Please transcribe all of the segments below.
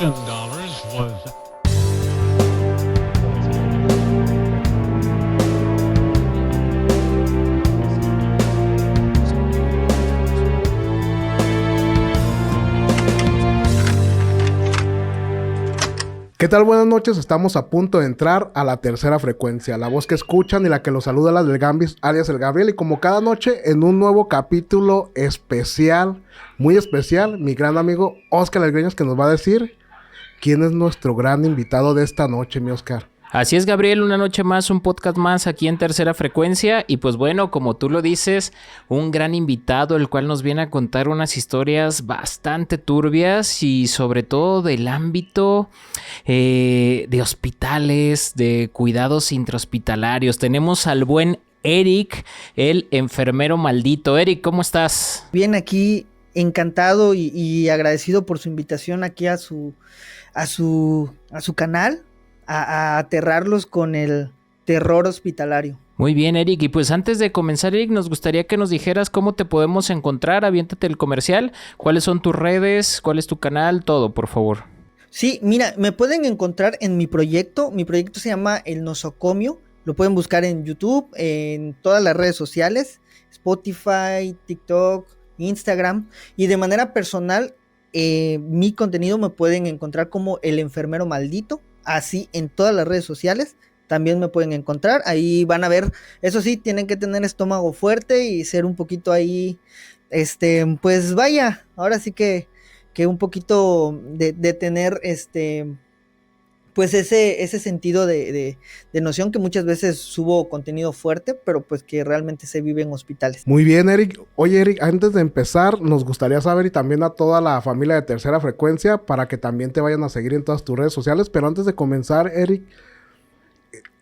was. ¿Qué tal? Buenas noches, estamos a punto de entrar a la tercera frecuencia. La voz que escuchan y la que los saluda, la del Gambis, alias el Gabriel. Y como cada noche, en un nuevo capítulo especial, muy especial, mi gran amigo Oscar Algueñas, que nos va a decir quién es nuestro gran invitado de esta noche, mi Oscar. Así es, Gabriel, una noche más, un podcast más aquí en Tercera Frecuencia. Y pues bueno, como tú lo dices, un gran invitado, el cual nos viene a contar unas historias bastante turbias y sobre todo del ámbito de hospitales, de cuidados intrahospitalarios. Tenemos al buen Eric, el enfermero maldito. Eric, ¿cómo estás? Bien, aquí encantado y agradecido por su invitación aquí a su canal. A aterrarlos con el terror hospitalario. Muy bien, Eric. Y pues antes de comenzar, Eric, nos gustaría que nos dijeras cómo te podemos encontrar. Aviéntate el comercial. ¿Cuáles son tus redes? ¿Cuál es tu canal? Todo, por favor. Sí, mira, me pueden encontrar en mi proyecto. Mi proyecto se llama El Nosocomio. Lo pueden buscar en YouTube, en todas las redes sociales, Spotify, TikTok, Instagram. Y de manera personal, mi contenido me pueden encontrar como El Enfermero Maldito. Así en todas las redes sociales también me pueden encontrar, ahí van a ver, eso sí, tienen que tener estómago fuerte y ser un poquito ahí, pues vaya, ahora sí que un poquito de tener, pues ese sentido de noción, que muchas veces subo contenido fuerte, pero pues que realmente se vive en hospitales. Muy bien, Eric. Oye, Eric, antes de empezar, nos gustaría saber, y también a toda la familia de Tercera Frecuencia, para que también te vayan a seguir en todas tus redes sociales, pero antes de comenzar, Eric,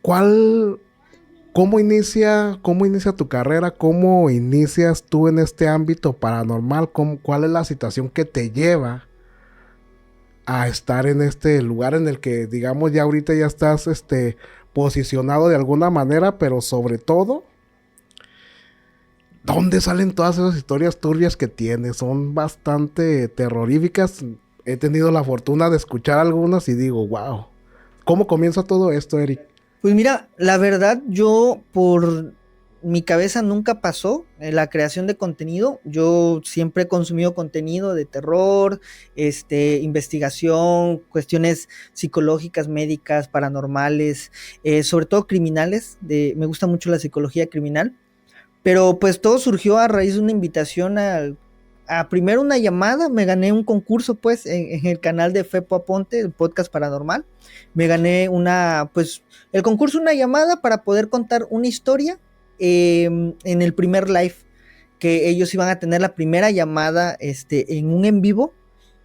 ¿cómo inicia tu carrera? ¿Cómo inicias tú en este ámbito paranormal? ¿Cuál es la situación que te lleva a estar en este lugar en el que, digamos, ya ahorita ya estás posicionado de alguna manera, pero sobre todo, ¿dónde salen todas esas historias turbias que tienes? Son bastante terroríficas. He tenido la fortuna de escuchar algunas y digo, wow. ¿Cómo comienza todo esto, Eric? Pues mira, la verdad, yo por mi cabeza nunca pasó la creación de contenido. Yo siempre he consumido contenido de terror, investigación, cuestiones psicológicas, médicas, paranormales, sobre todo criminales. Me gusta mucho la psicología criminal. Pero pues todo surgió a raíz de una invitación a primero una llamada. Me gané un concurso pues en el canal de Fepo Aponte, el podcast paranormal. Me gané el concurso, una llamada para poder contar una historia en el primer live, que ellos iban a tener la primera llamada en un en vivo,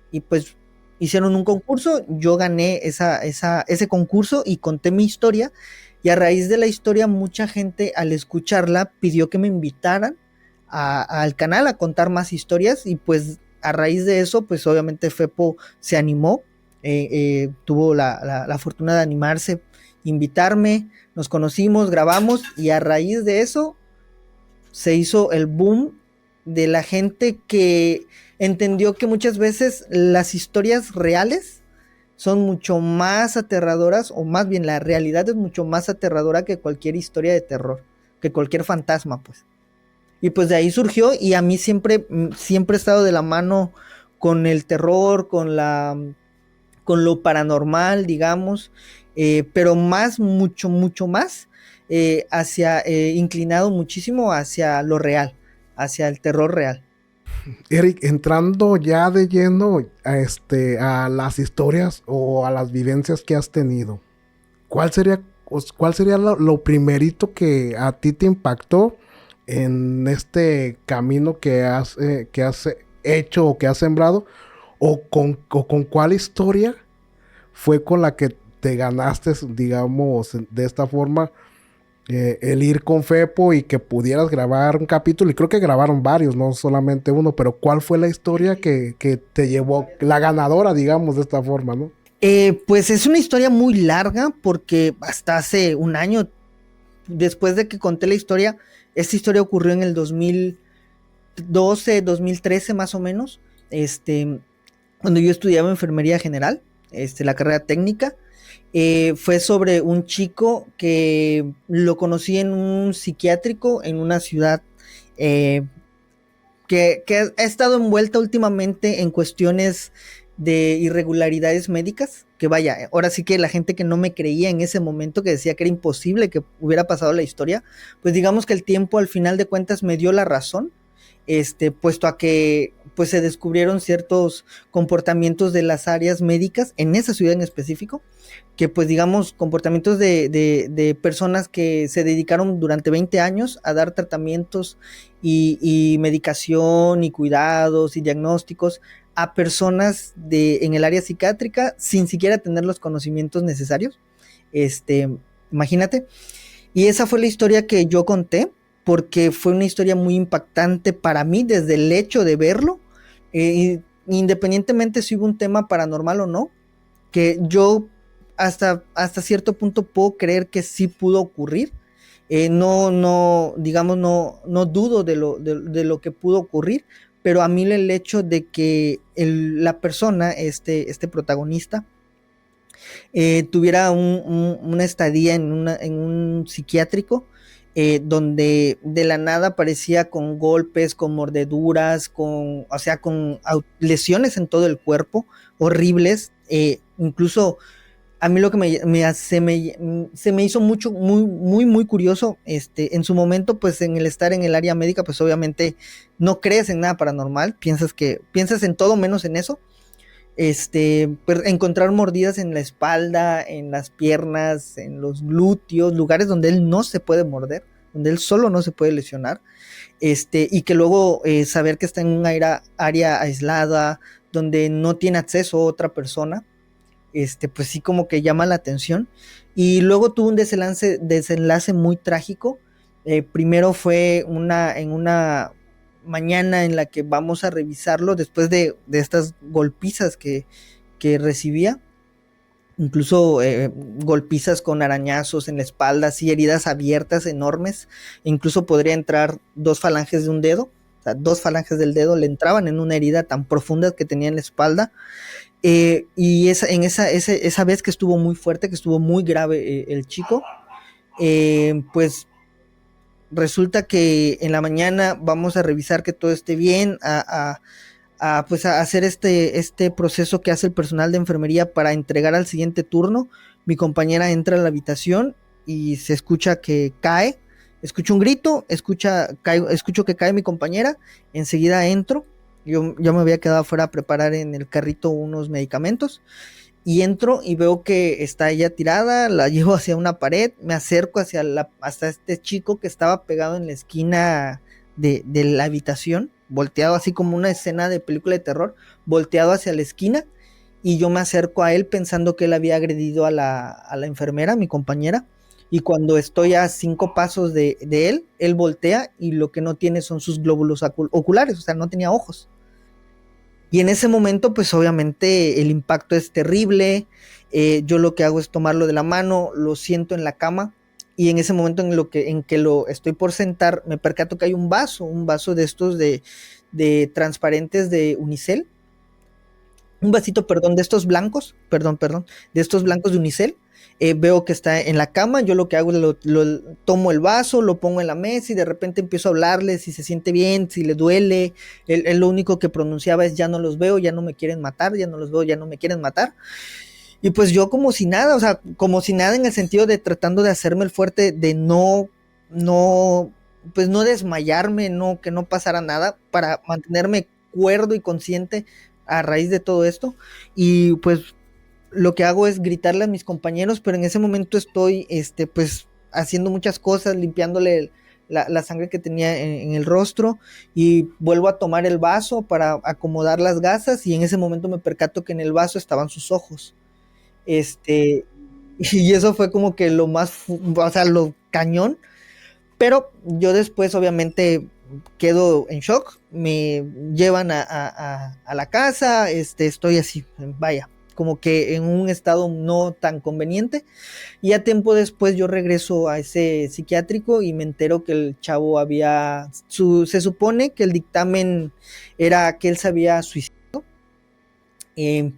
y pues hicieron un concurso. Yo gané ese concurso y conté mi historia, y a raíz de la historia mucha gente al escucharla pidió que me invitaran al canal a contar más historias, y pues a raíz de eso pues obviamente Fepo se animó, tuvo la fortuna de animarse, invitarme, nos conocimos, grabamos, y a raíz de eso se hizo el boom de la gente que entendió que muchas veces las historias reales son mucho más aterradoras, o más bien la realidad es mucho más aterradora que cualquier historia de terror, que cualquier fantasma, pues. Y pues de ahí surgió, y a mí siempre he estado de la mano con el terror, con lo paranormal, digamos, pero mucho más, inclinado muchísimo hacia lo real, hacia el terror real. Eric, entrando ya de lleno a las historias o a las vivencias que has tenido, ¿cuál sería lo primerito que a ti te impactó en este camino que has hecho o que has sembrado? ¿O con cuál historia fue con la que te ganaste, digamos, de esta forma, el ir con Fepo y que pudieras grabar un capítulo? Y creo que grabaron varios, no solamente uno, pero ¿cuál fue la historia que te llevó, la ganadora, digamos, de esta forma, ¿no? Pues es una historia muy larga, porque hasta hace un año, después de que conté la historia, esta historia ocurrió en el 2012, 2013 más o menos, cuando yo estudiaba enfermería general. la carrera técnica. Fue sobre un chico que lo conocí en un psiquiátrico en una ciudad que ha estado envuelta últimamente en cuestiones de irregularidades médicas, que vaya, ahora sí que la gente que no me creía en ese momento, que decía que era imposible que hubiera pasado la historia, pues digamos que el tiempo al final de cuentas me dio la razón, puesto a que pues se descubrieron ciertos comportamientos de las áreas médicas en esa ciudad en específico, que pues digamos comportamientos de personas que se dedicaron durante 20 años a dar tratamientos y medicación y cuidados y diagnósticos a personas en el área psiquiátrica sin siquiera tener los conocimientos necesarios. Este, Imagínate. Y esa fue la historia que yo conté, porque fue una historia muy impactante para mí desde el hecho de verlo, independientemente si hubo un tema paranormal o no, que yo hasta cierto punto puedo creer que sí pudo ocurrir. Digamos, no dudo de lo que pudo ocurrir, pero a mí el hecho de que la persona, este protagonista, tuviera una estadía en un psiquiátrico, donde de la nada aparecía con golpes, con mordeduras, con lesiones en todo el cuerpo, horribles, incluso a mí lo que se me hizo muy curioso, en su momento, pues en el estar en el área médica, pues obviamente no crees en nada paranormal, piensas en todo menos en eso. Pues encontrar mordidas en la espalda, en las piernas, en los glúteos, lugares donde él no se puede morder, donde él solo no se puede lesionar, y que luego saber que está en un área aislada, donde no tiene acceso a otra persona, pues sí como que llama la atención. Y luego tuvo un desenlace muy trágico. Primero fue en una mañana en la que vamos a revisarlo después de estas golpizas que recibía, incluso golpizas con arañazos en la espalda, así heridas abiertas enormes, incluso podría entrar 2 falanges de un dedo, o sea, 2 falanges del dedo le entraban en una herida tan profunda que tenía en la espalda. Y esa vez que estuvo muy fuerte, que estuvo muy grave el chico, pues resulta que en la mañana vamos a revisar que todo esté bien, pues a hacer este proceso que hace el personal de enfermería para entregar al siguiente turno. Mi compañera entra a la habitación y se escucha que cae, escucho un grito, escucho que cae mi compañera, enseguida entro. Yo me había quedado afuera a preparar en el carrito unos medicamentos y entro y veo que está ella tirada, la llevo hacia una pared, me acerco hasta este chico que estaba pegado en la esquina de la habitación, volteado así como una escena de película de terror, volteado hacia la esquina, y yo me acerco a él pensando que él había agredido a la enfermera, mi compañera, y cuando estoy a 5 pasos de él voltea y lo que no tiene son sus glóbulos oculares, o sea, no tenía ojos. Y en ese momento, pues obviamente el impacto es terrible. Yo lo que hago es tomarlo de la mano, lo siento en la cama, y en ese momento en que lo estoy por sentar, me percato que hay un vaso de estos de transparentes de Unicel, un vasito, perdón, de estos blancos, de estos blancos de Unicel. Veo que está en la cama, yo lo que hago es tomo el vaso, lo pongo en la mesa y de repente empiezo a hablarle si se siente bien, si le duele. Él lo único que pronunciaba es: ya no los veo, ya no me quieren matar, ya no los veo, ya no me quieren matar. Y pues yo como si nada, o sea, como si nada, en el sentido de tratando de hacerme el fuerte, de pues no desmayarme, que no pasara nada, para mantenerme cuerdo y consciente a raíz de todo esto. Y pues lo que hago es gritarle a mis compañeros, pero en ese momento estoy, pues haciendo muchas cosas, limpiándole la sangre que tenía en el rostro, y vuelvo a tomar el vaso para acomodar las gasas, y en ese momento me percato que en el vaso estaban sus ojos. Y eso fue como que o sea, lo cañón. Pero yo después obviamente quedo en shock, me llevan a la casa, estoy así, vaya, como que en un estado no tan conveniente. Y a tiempo después yo regreso a ese psiquiátrico y me entero que el chavo se supone que el dictamen era que él se había suicidado,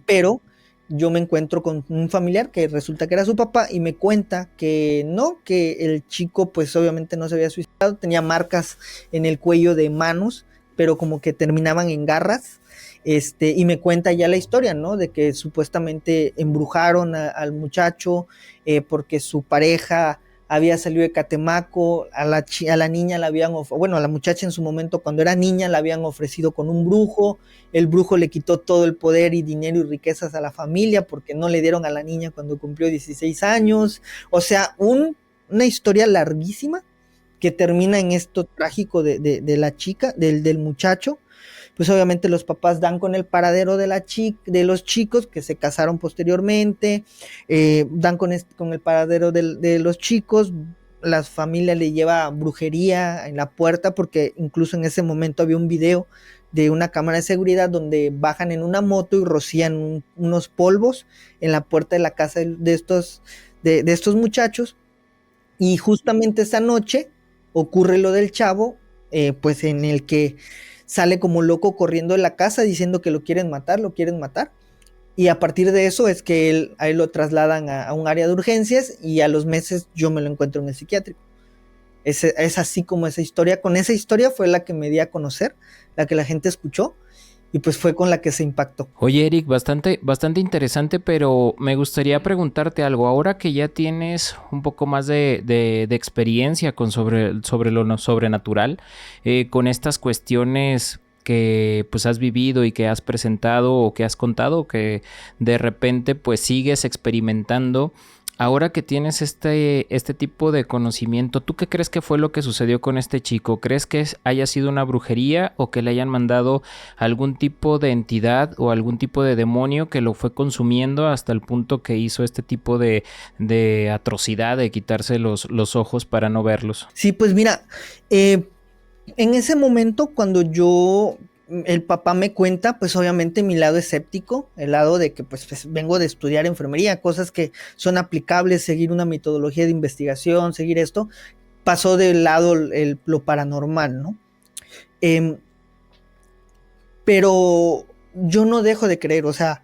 pero yo me encuentro con un familiar que resulta que era su papá y me cuenta que no, que el chico pues obviamente no se había suicidado, tenía marcas en el cuello de manos, pero como que terminaban en garras. Y me cuenta ya la historia, ¿no? De que supuestamente embrujaron al muchacho porque su pareja había salido de Catemaco, a la niña la habían, bueno, a la muchacha en su momento cuando era niña la habían ofrecido con un brujo, el brujo le quitó todo el poder y dinero y riquezas a la familia porque no le dieron a la niña cuando cumplió 16 años, o sea, una historia larguísima que termina en esto trágico de la chica, del muchacho. Pues obviamente los papás dan con el paradero de los chicos que se casaron posteriormente, dan con el paradero de los chicos, la familia le lleva brujería en la puerta, porque incluso en ese momento había un video de una cámara de seguridad donde bajan en una moto y rocían unos polvos en la puerta de la casa de estos muchachos, y justamente esa noche ocurre lo del chavo, pues en el que sale como loco corriendo de la casa diciendo que lo quieren matar, y a partir de eso es que a él lo trasladan a un área de urgencias y a los meses yo me lo encuentro en el psiquiátrico. Es así como esa historia, con esa historia fue la que me di a conocer, la que la gente escuchó y pues fue con la que se impactó. Oye, Eric, bastante interesante, pero me gustaría preguntarte algo. Ahora que ya tienes un poco más de experiencia sobre lo sobrenatural, con estas cuestiones que pues has vivido y que has presentado o que has contado, que de repente pues sigues experimentando. Ahora que tienes este tipo de conocimiento, ¿tú qué crees que fue lo que sucedió con este chico? ¿Crees que haya sido una brujería o que le hayan mandado algún tipo de entidad o algún tipo de demonio que lo fue consumiendo hasta el punto que hizo este tipo de atrocidad de quitarse los ojos para no verlos? Sí, pues mira, en ese momento cuando el papá me cuenta, pues obviamente mi lado escéptico, el lado de que pues vengo de estudiar enfermería, cosas que son aplicables, seguir una metodología de investigación, seguir esto, pasó del lado lo paranormal, ¿no? Pero yo no dejo de creer, o sea,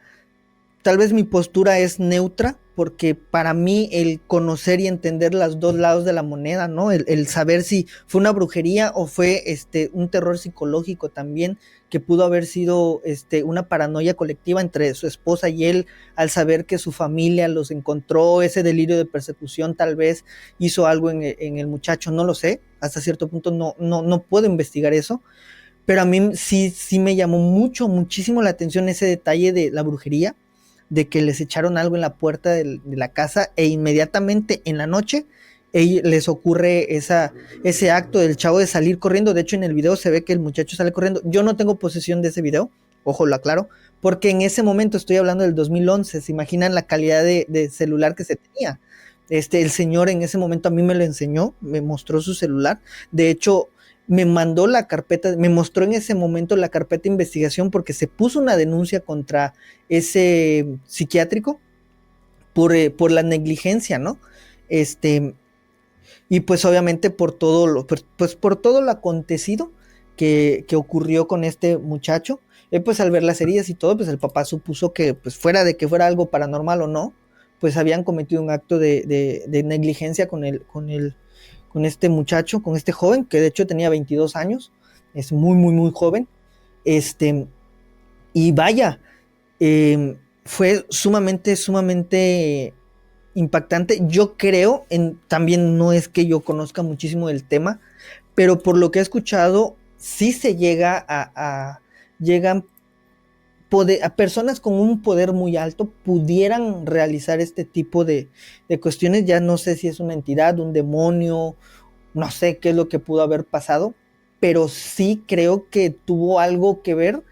tal vez mi postura es neutra, porque para mí el conocer y entender los dos lados de la moneda, ¿no? El saber si fue una brujería o fue un terror psicológico también, que pudo haber sido una paranoia colectiva entre su esposa y él, al saber que su familia los encontró, ese delirio de persecución tal vez hizo algo en el muchacho, no lo sé, hasta cierto punto no puedo investigar eso, pero a mí sí me llamó muchísimo la atención ese detalle de la brujería, de que les echaron algo en la puerta de la casa e inmediatamente en la noche les ocurre ese acto del chavo de salir corriendo. De hecho, en el video se ve que el muchacho sale corriendo. Yo no tengo posesión de ese video, ojo, lo aclaro, porque en ese momento estoy hablando del 2011. ¿Se imaginan la calidad de celular que se tenía? El señor en ese momento a mí me lo enseñó, me mostró su celular. De hecho, me mandó la carpeta, me mostró en ese momento la carpeta de investigación porque se puso una denuncia contra ese psiquiátrico por la negligencia, ¿no? Y pues obviamente por todo lo acontecido que ocurrió con este muchacho, pues al ver las heridas y todo, pues el papá supuso que pues fuera de que fuera algo paranormal o no, pues habían cometido un acto de negligencia con este muchacho, con este joven, que de hecho tenía 22 años, es muy joven, y vaya, fue sumamente impactante. Yo creo, también no es que yo conozca muchísimo del tema, pero por lo que he escuchado, sí se llegan a personas con un poder muy alto pudieran realizar este tipo de cuestiones. Ya no sé si es una entidad, un demonio, no sé qué es lo que pudo haber pasado, pero sí creo que tuvo algo que ver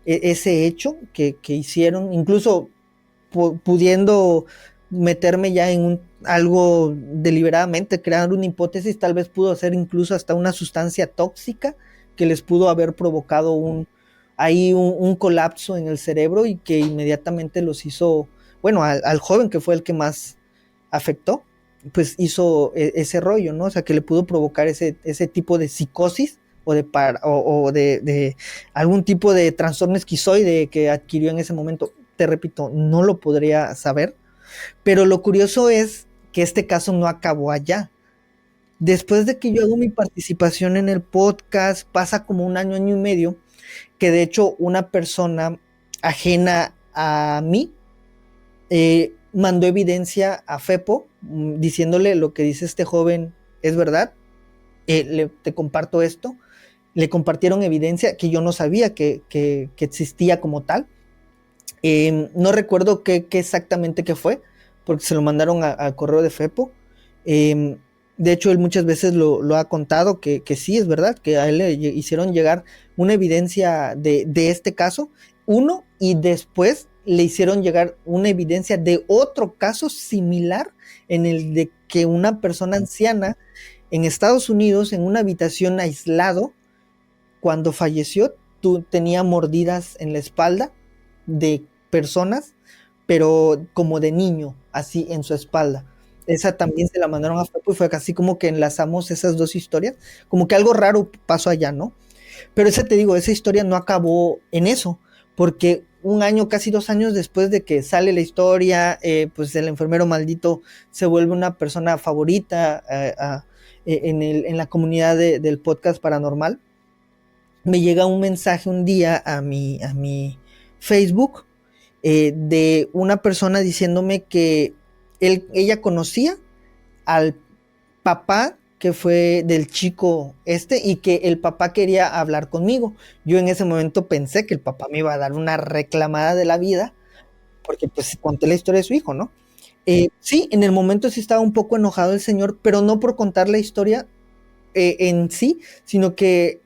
ese hecho que hicieron, incluso pudiendo meterme ya en algo deliberadamente, crear una hipótesis, tal vez pudo ser incluso hasta una sustancia tóxica que les pudo haber provocado un colapso en el cerebro y que inmediatamente los hizo, bueno, al joven que fue el que más afectó, pues hizo ese rollo, ¿no? O sea, que le pudo provocar ese tipo de psicosis o de algún tipo de trastorno esquizoide que adquirió en ese momento. te repito, no lo podría saber. Pero lo curioso es que este caso no acabó allá. Después de que yo hago mi participación en el podcast, pasa como un año, año y medio, que de hecho una persona ajena a mí mandó evidencia a Fepo diciéndole: lo que dice este joven es verdad, te comparto esto. Le compartieron evidencia que yo no sabía que existía como tal. No recuerdo qué exactamente qué fue, porque se lo mandaron al correo de Fepo. De hecho, él muchas veces lo ha contado, que sí es verdad, que a él le hicieron llegar una evidencia de este caso, uno, y después le hicieron llegar una evidencia de otro caso similar, en el de que una persona anciana en Estados Unidos, en una habitación aislado, cuando falleció, tenía mordidas en la espalda de personas, pero como de niño, así en su espalda. Esa también se la mandaron a Fepo y fue casi como que enlazamos esas dos historias, como que algo raro pasó allá, ¿no? Pero esa, te digo, esa historia no acabó en eso, porque un año, casi 2 años después de que sale la historia, pues el enfermero maldito se vuelve una persona favorita en la comunidad del podcast paranormal. Me llega un mensaje un día a mi Facebook de una persona diciéndome que ella conocía al papá que fue del chico y que el papá quería hablar conmigo. Yo en ese momento pensé que el papá me iba a dar una reclamada de la vida, porque pues conté la historia de su hijo, ¿no? Sí, en el momento sí estaba un poco enojado el señor, pero no por contar la historia en sí, sino que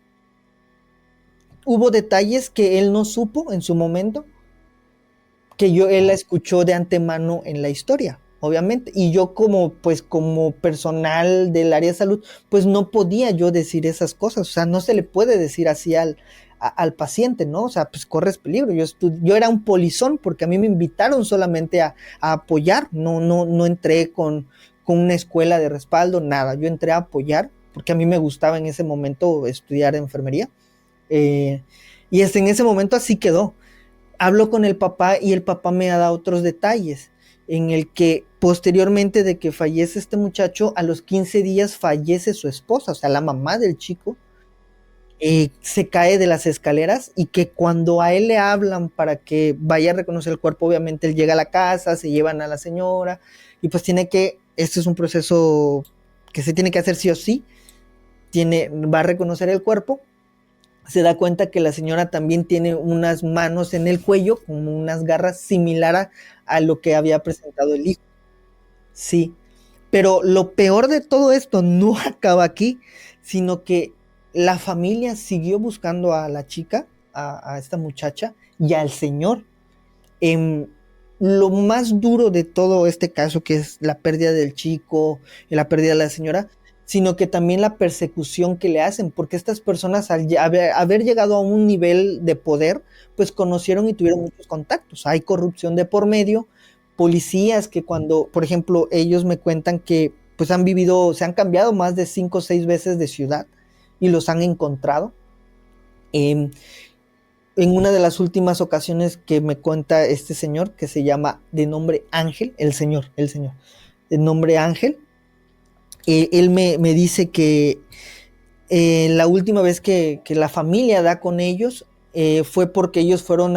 hubo detalles que él no supo en su momento, que él la escuchó de antemano en la historia, obviamente, y yo como personal del área de salud, pues no podía yo decir esas cosas, o sea, no se le puede decir así al paciente, ¿no? O sea, pues corres peligro. Yo era un polizón porque a mí me invitaron solamente a apoyar, no entré con una escuela de respaldo, nada, yo entré a apoyar porque a mí me gustaba en ese momento estudiar enfermería. Y en ese momento así quedó. Hablo con el papá y el papá me da otros detalles, en el que posteriormente de que fallece este muchacho, a los 15 días fallece su esposa, o sea, la mamá del chico, se cae de las escaleras, y que cuando a él le hablan para que vaya a reconocer el cuerpo, obviamente él llega a la casa, se llevan a la señora, y pues este es un proceso que se tiene que hacer sí o sí, va a reconocer el cuerpo. Se da cuenta que la señora también tiene unas manos en el cuello, como unas garras similar a lo que había presentado el hijo. Sí, pero lo peor de todo esto no acaba aquí, sino que la familia siguió buscando a la chica, a esta muchacha, y al señor. Lo más duro de todo este caso, que es la pérdida del chico y la pérdida de la señora, sino que también la persecución que le hacen, porque estas personas, al haber llegado a un nivel de poder, pues conocieron y tuvieron muchos contactos. Hay corrupción de por medio, policías que cuando, por ejemplo, ellos me cuentan que pues se han cambiado más de 5 o 6 veces de ciudad y los han encontrado. En una de las últimas ocasiones que me cuenta este señor, que se llama de nombre Ángel, el señor, de nombre Ángel, él me dice que la última vez que la familia da con ellos fue porque ellos fueron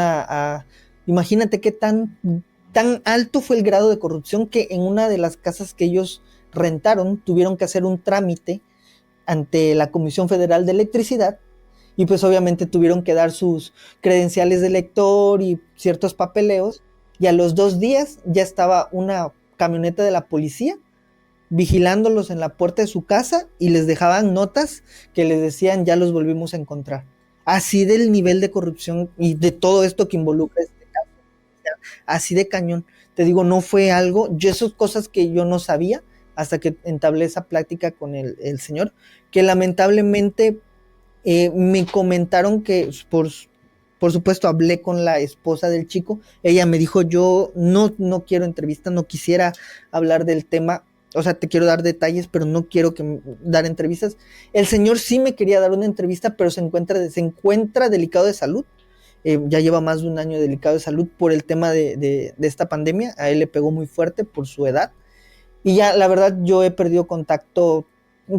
imagínate qué tan alto fue el grado de corrupción, que en una de las casas que ellos rentaron tuvieron que hacer un trámite ante la Comisión Federal de Electricidad, y pues obviamente tuvieron que dar sus credenciales de lector y ciertos papeleos, y a los 2 días ya estaba una camioneta de la policía vigilándolos en la puerta de su casa, y les dejaban notas que les decían: ya los volvimos a encontrar. Así del nivel de corrupción y de todo esto que involucra este caso. O sea, así de cañón. Te digo, no fue algo, esas cosas que yo no sabía hasta que entablé esa plática con el señor, que lamentablemente me comentaron que por supuesto hablé con la esposa del chico. Ella me dijo: yo no quiero entrevista, no quisiera hablar del tema, o sea, te quiero dar detalles, pero no quiero dar entrevistas. El señor sí me quería dar una entrevista, pero se encuentra delicado de salud. ya lleva más de un año delicado de salud por el tema de esta pandemia. A él le pegó muy fuerte por su edad. Y ya, la verdad, yo he perdido contacto.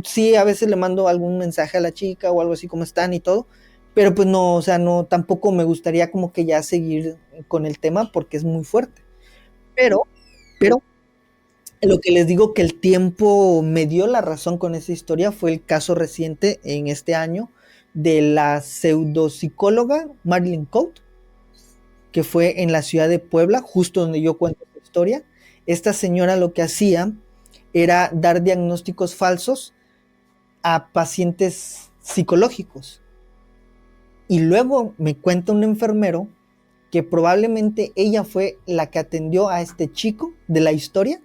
Sí, a veces le mando algún mensaje a la chica o algo así, ¿cómo están? Y todo. Pero pues no, o sea, no, tampoco me gustaría como que ya seguir con el tema porque es muy fuerte. Pero, pero, lo que les digo que el tiempo me dio la razón con esa historia fue el caso reciente en este año de la pseudopsicóloga Marilyn Coate, que fue en la ciudad de Puebla, justo donde yo cuento esta historia. Esta señora lo que hacía era dar diagnósticos falsos a pacientes psicológicos. Y luego me cuenta un enfermero que probablemente ella fue la que atendió a este chico de la historia,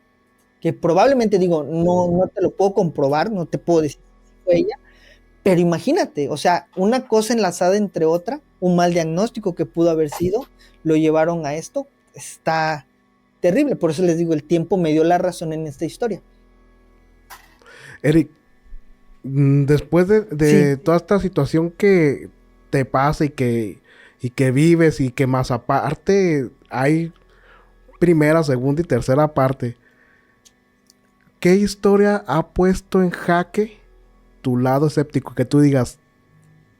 que probablemente digo, no te lo puedo comprobar, no te puedo decir si fue ella, pero imagínate, o sea, una cosa enlazada entre otra, un mal diagnóstico que pudo haber sido, lo llevaron a esto, está terrible, por eso les digo, el tiempo me dio la razón en esta historia. Eric, después de Sí, toda esta situación que te pasa y que vives y que más aparte hay primera, segunda y tercera parte, ¿qué historia ha puesto en jaque tu lado escéptico? Que tú digas,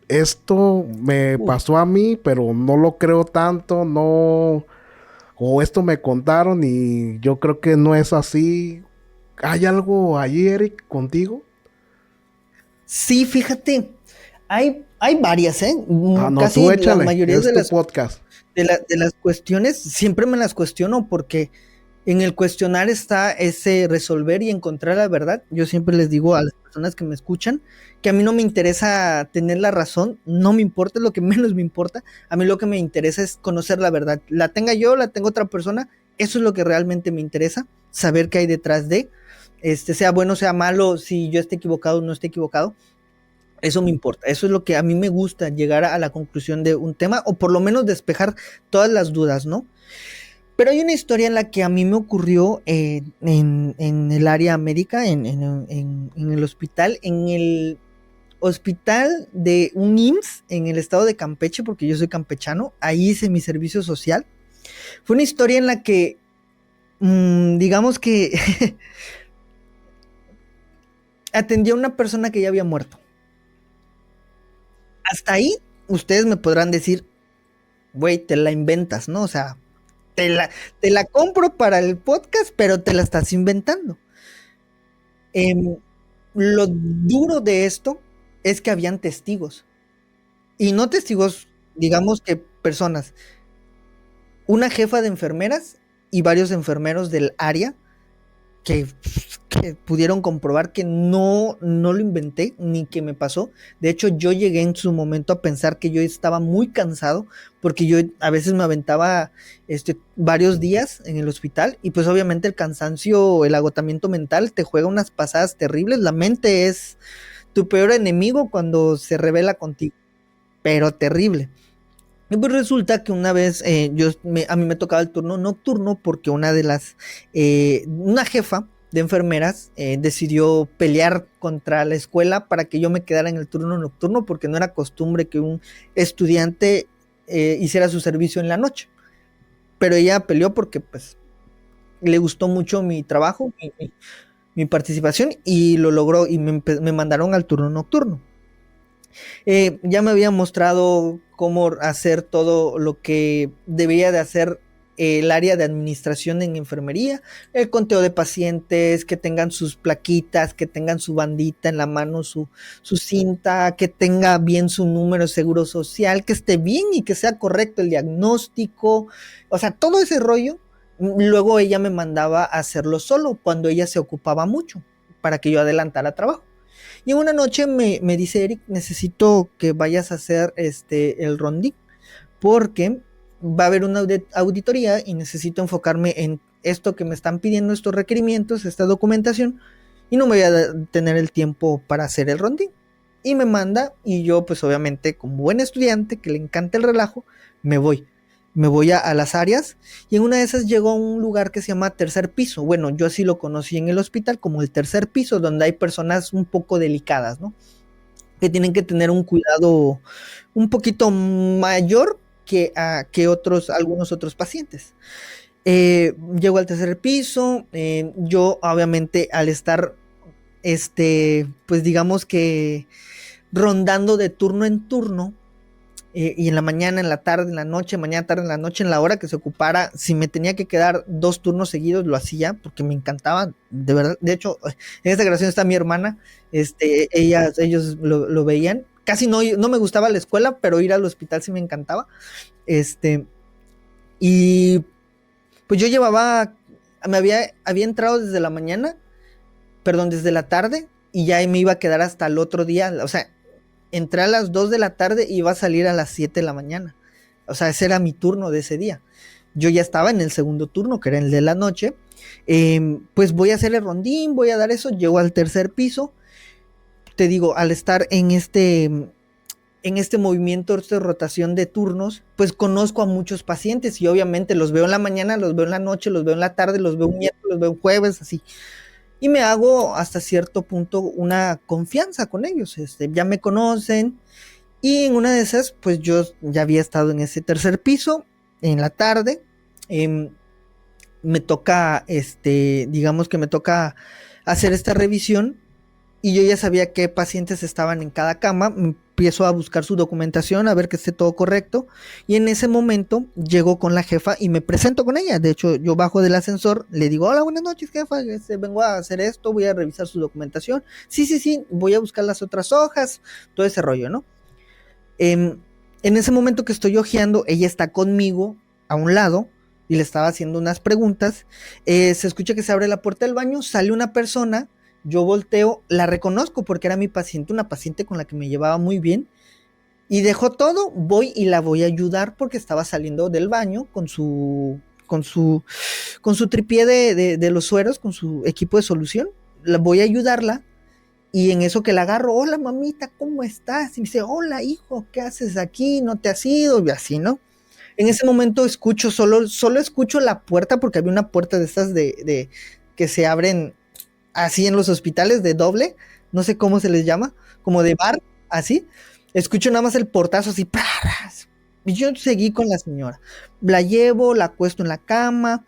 esto me uf, pasó a mí, pero no lo creo tanto, no, o esto me contaron y yo creo que no es así. ¿Hay algo allí, Eric, contigo? sí, fíjate, hay varias, ¿eh? Ah, no, tú Casi las échale, mayorías es tu podcast. de las cuestiones siempre me las cuestiono porque en el cuestionar está ese resolver y encontrar la verdad. Yo siempre les digo a las personas que me escuchan que a mí no me interesa tener la razón, no me importa, es lo que menos me importa. A mí lo que me interesa es conocer la verdad. La tenga yo, la tenga otra persona, eso es lo que realmente me interesa, saber qué hay detrás de, sea bueno, sea malo, si yo esté equivocado o no esté equivocado. Eso me importa, eso es lo que a mí me gusta, llegar a la conclusión de un tema o por lo menos despejar todas las dudas, ¿no? Pero hay una historia en la que a mí me ocurrió en el área médica, en el hospital de un IMSS en el estado de Campeche, porque yo soy campechano, ahí hice mi servicio social. Fue una historia en la que, digamos que atendí a una persona que ya había muerto. Hasta ahí, ustedes me podrán decir, güey, te la inventas, ¿no? O sea, te la, te la compro para el podcast, pero te la estás inventando. Em, lo duro de esto es que habían testigos. Y no testigos, digamos que personas. Una jefa de enfermeras y varios enfermeros del área que, que pudieron comprobar que no lo inventé ni que me pasó. De hecho, yo llegué en su momento a pensar que yo estaba muy cansado porque yo a veces me aventaba varios días en el hospital y pues obviamente el cansancio, el agotamiento mental te juega unas pasadas terribles. La mente es tu peor enemigo cuando se revela contigo, pero terrible. Y pues resulta que una vez a mí me tocaba el turno nocturno porque una jefa de enfermeras decidió pelear contra la escuela para que yo me quedara en el turno nocturno porque no era costumbre que un estudiante hiciera su servicio en la noche. Pero ella peleó porque pues le gustó mucho mi trabajo, mi participación y lo logró y me mandaron al turno nocturno. Ya me había mostrado cómo hacer todo lo que debía de hacer el área de administración en enfermería, el conteo de pacientes, que tengan sus plaquitas, que tengan su bandita en la mano, su cinta, que tenga bien su número de seguro social, que esté bien y que sea correcto el diagnóstico, o sea, todo ese rollo. Luego ella me mandaba a hacerlo solo cuando ella se ocupaba mucho para que yo adelantara trabajo. Y en una noche me dice Eric, necesito que vayas a hacer el rondín, porque va a haber una auditoría y necesito enfocarme en esto que me están pidiendo, estos requerimientos, esta documentación, y no me voy a tener el tiempo para hacer el rondín. Y me manda, y yo pues obviamente como buen estudiante que le encanta el relajo, me voy. Me voy a las áreas y en una de esas llego a un lugar que se llama tercer piso. Bueno, yo así lo conocí en el hospital como el tercer piso, donde hay personas un poco delicadas, ¿no? Que tienen que tener un cuidado un poquito mayor que algunos otros pacientes. Llego al tercer piso, yo obviamente al estar, pues digamos que rondando de turno en turno, y en la mañana, en la tarde, en la noche, mañana, tarde, en la noche, en la hora que se ocupara, si me tenía que quedar 2 turnos seguidos, lo hacía, porque me encantaba, de verdad. De hecho, en esta grabación está mi hermana, ellos lo veían. Casi no me gustaba la escuela, pero ir al hospital sí me encantaba. Y pues yo había entrado desde la mañana, perdón, desde la tarde, y ya me iba a quedar hasta el otro día. O sea, entré a las 2 de la tarde y iba a salir a las 7 de la mañana. O sea, ese era mi turno de ese día. Yo ya estaba en el segundo turno, que era el de la noche. Pues voy a hacer el rondín, voy a dar eso, llego al tercer piso. Te digo, al estar en este movimiento, esta rotación de turnos, pues conozco a muchos pacientes y obviamente los veo en la mañana, los veo en la noche, los veo en la tarde, los veo un miércoles, los veo un jueves, así. Y me hago hasta cierto punto una confianza con ellos, ya me conocen, y en una de esas, pues yo ya había estado en ese tercer piso, en la tarde, me toca, digamos que me toca hacer esta revisión, y yo ya sabía qué pacientes estaban en cada cama. Empiezo a buscar su documentación, a ver que esté todo correcto, y en ese momento llego con la jefa y me presento con ella. De hecho, yo bajo del ascensor, le digo: hola, buenas noches, jefa, vengo a hacer esto, voy a revisar su documentación. Sí, voy a buscar las otras hojas, todo ese rollo, ¿no? En ese momento que estoy hojeando, ella está conmigo a un lado y le estaba haciendo unas preguntas. Se escucha que se abre la puerta del baño, sale una persona. Yo volteo, la reconozco porque era mi paciente, una paciente con la que me llevaba muy bien, y dejo todo, voy y la voy a ayudar porque estaba saliendo del baño con su tripié de los sueros, con su equipo de solución. Voy a ayudarla, y en eso que la agarro: hola mamita, ¿cómo estás? Y me dice: hola hijo, ¿qué haces aquí? ¿No te has ido? Y así, ¿no? En ese momento escucho, solo escucho la puerta, porque había una puerta de estas de que se abren así en los hospitales, de doble, no sé cómo se les llama, como de bar, así. Escucho nada más el portazo así, ¡praras! Y yo seguí con la señora. La llevo, la acuesto en la cama,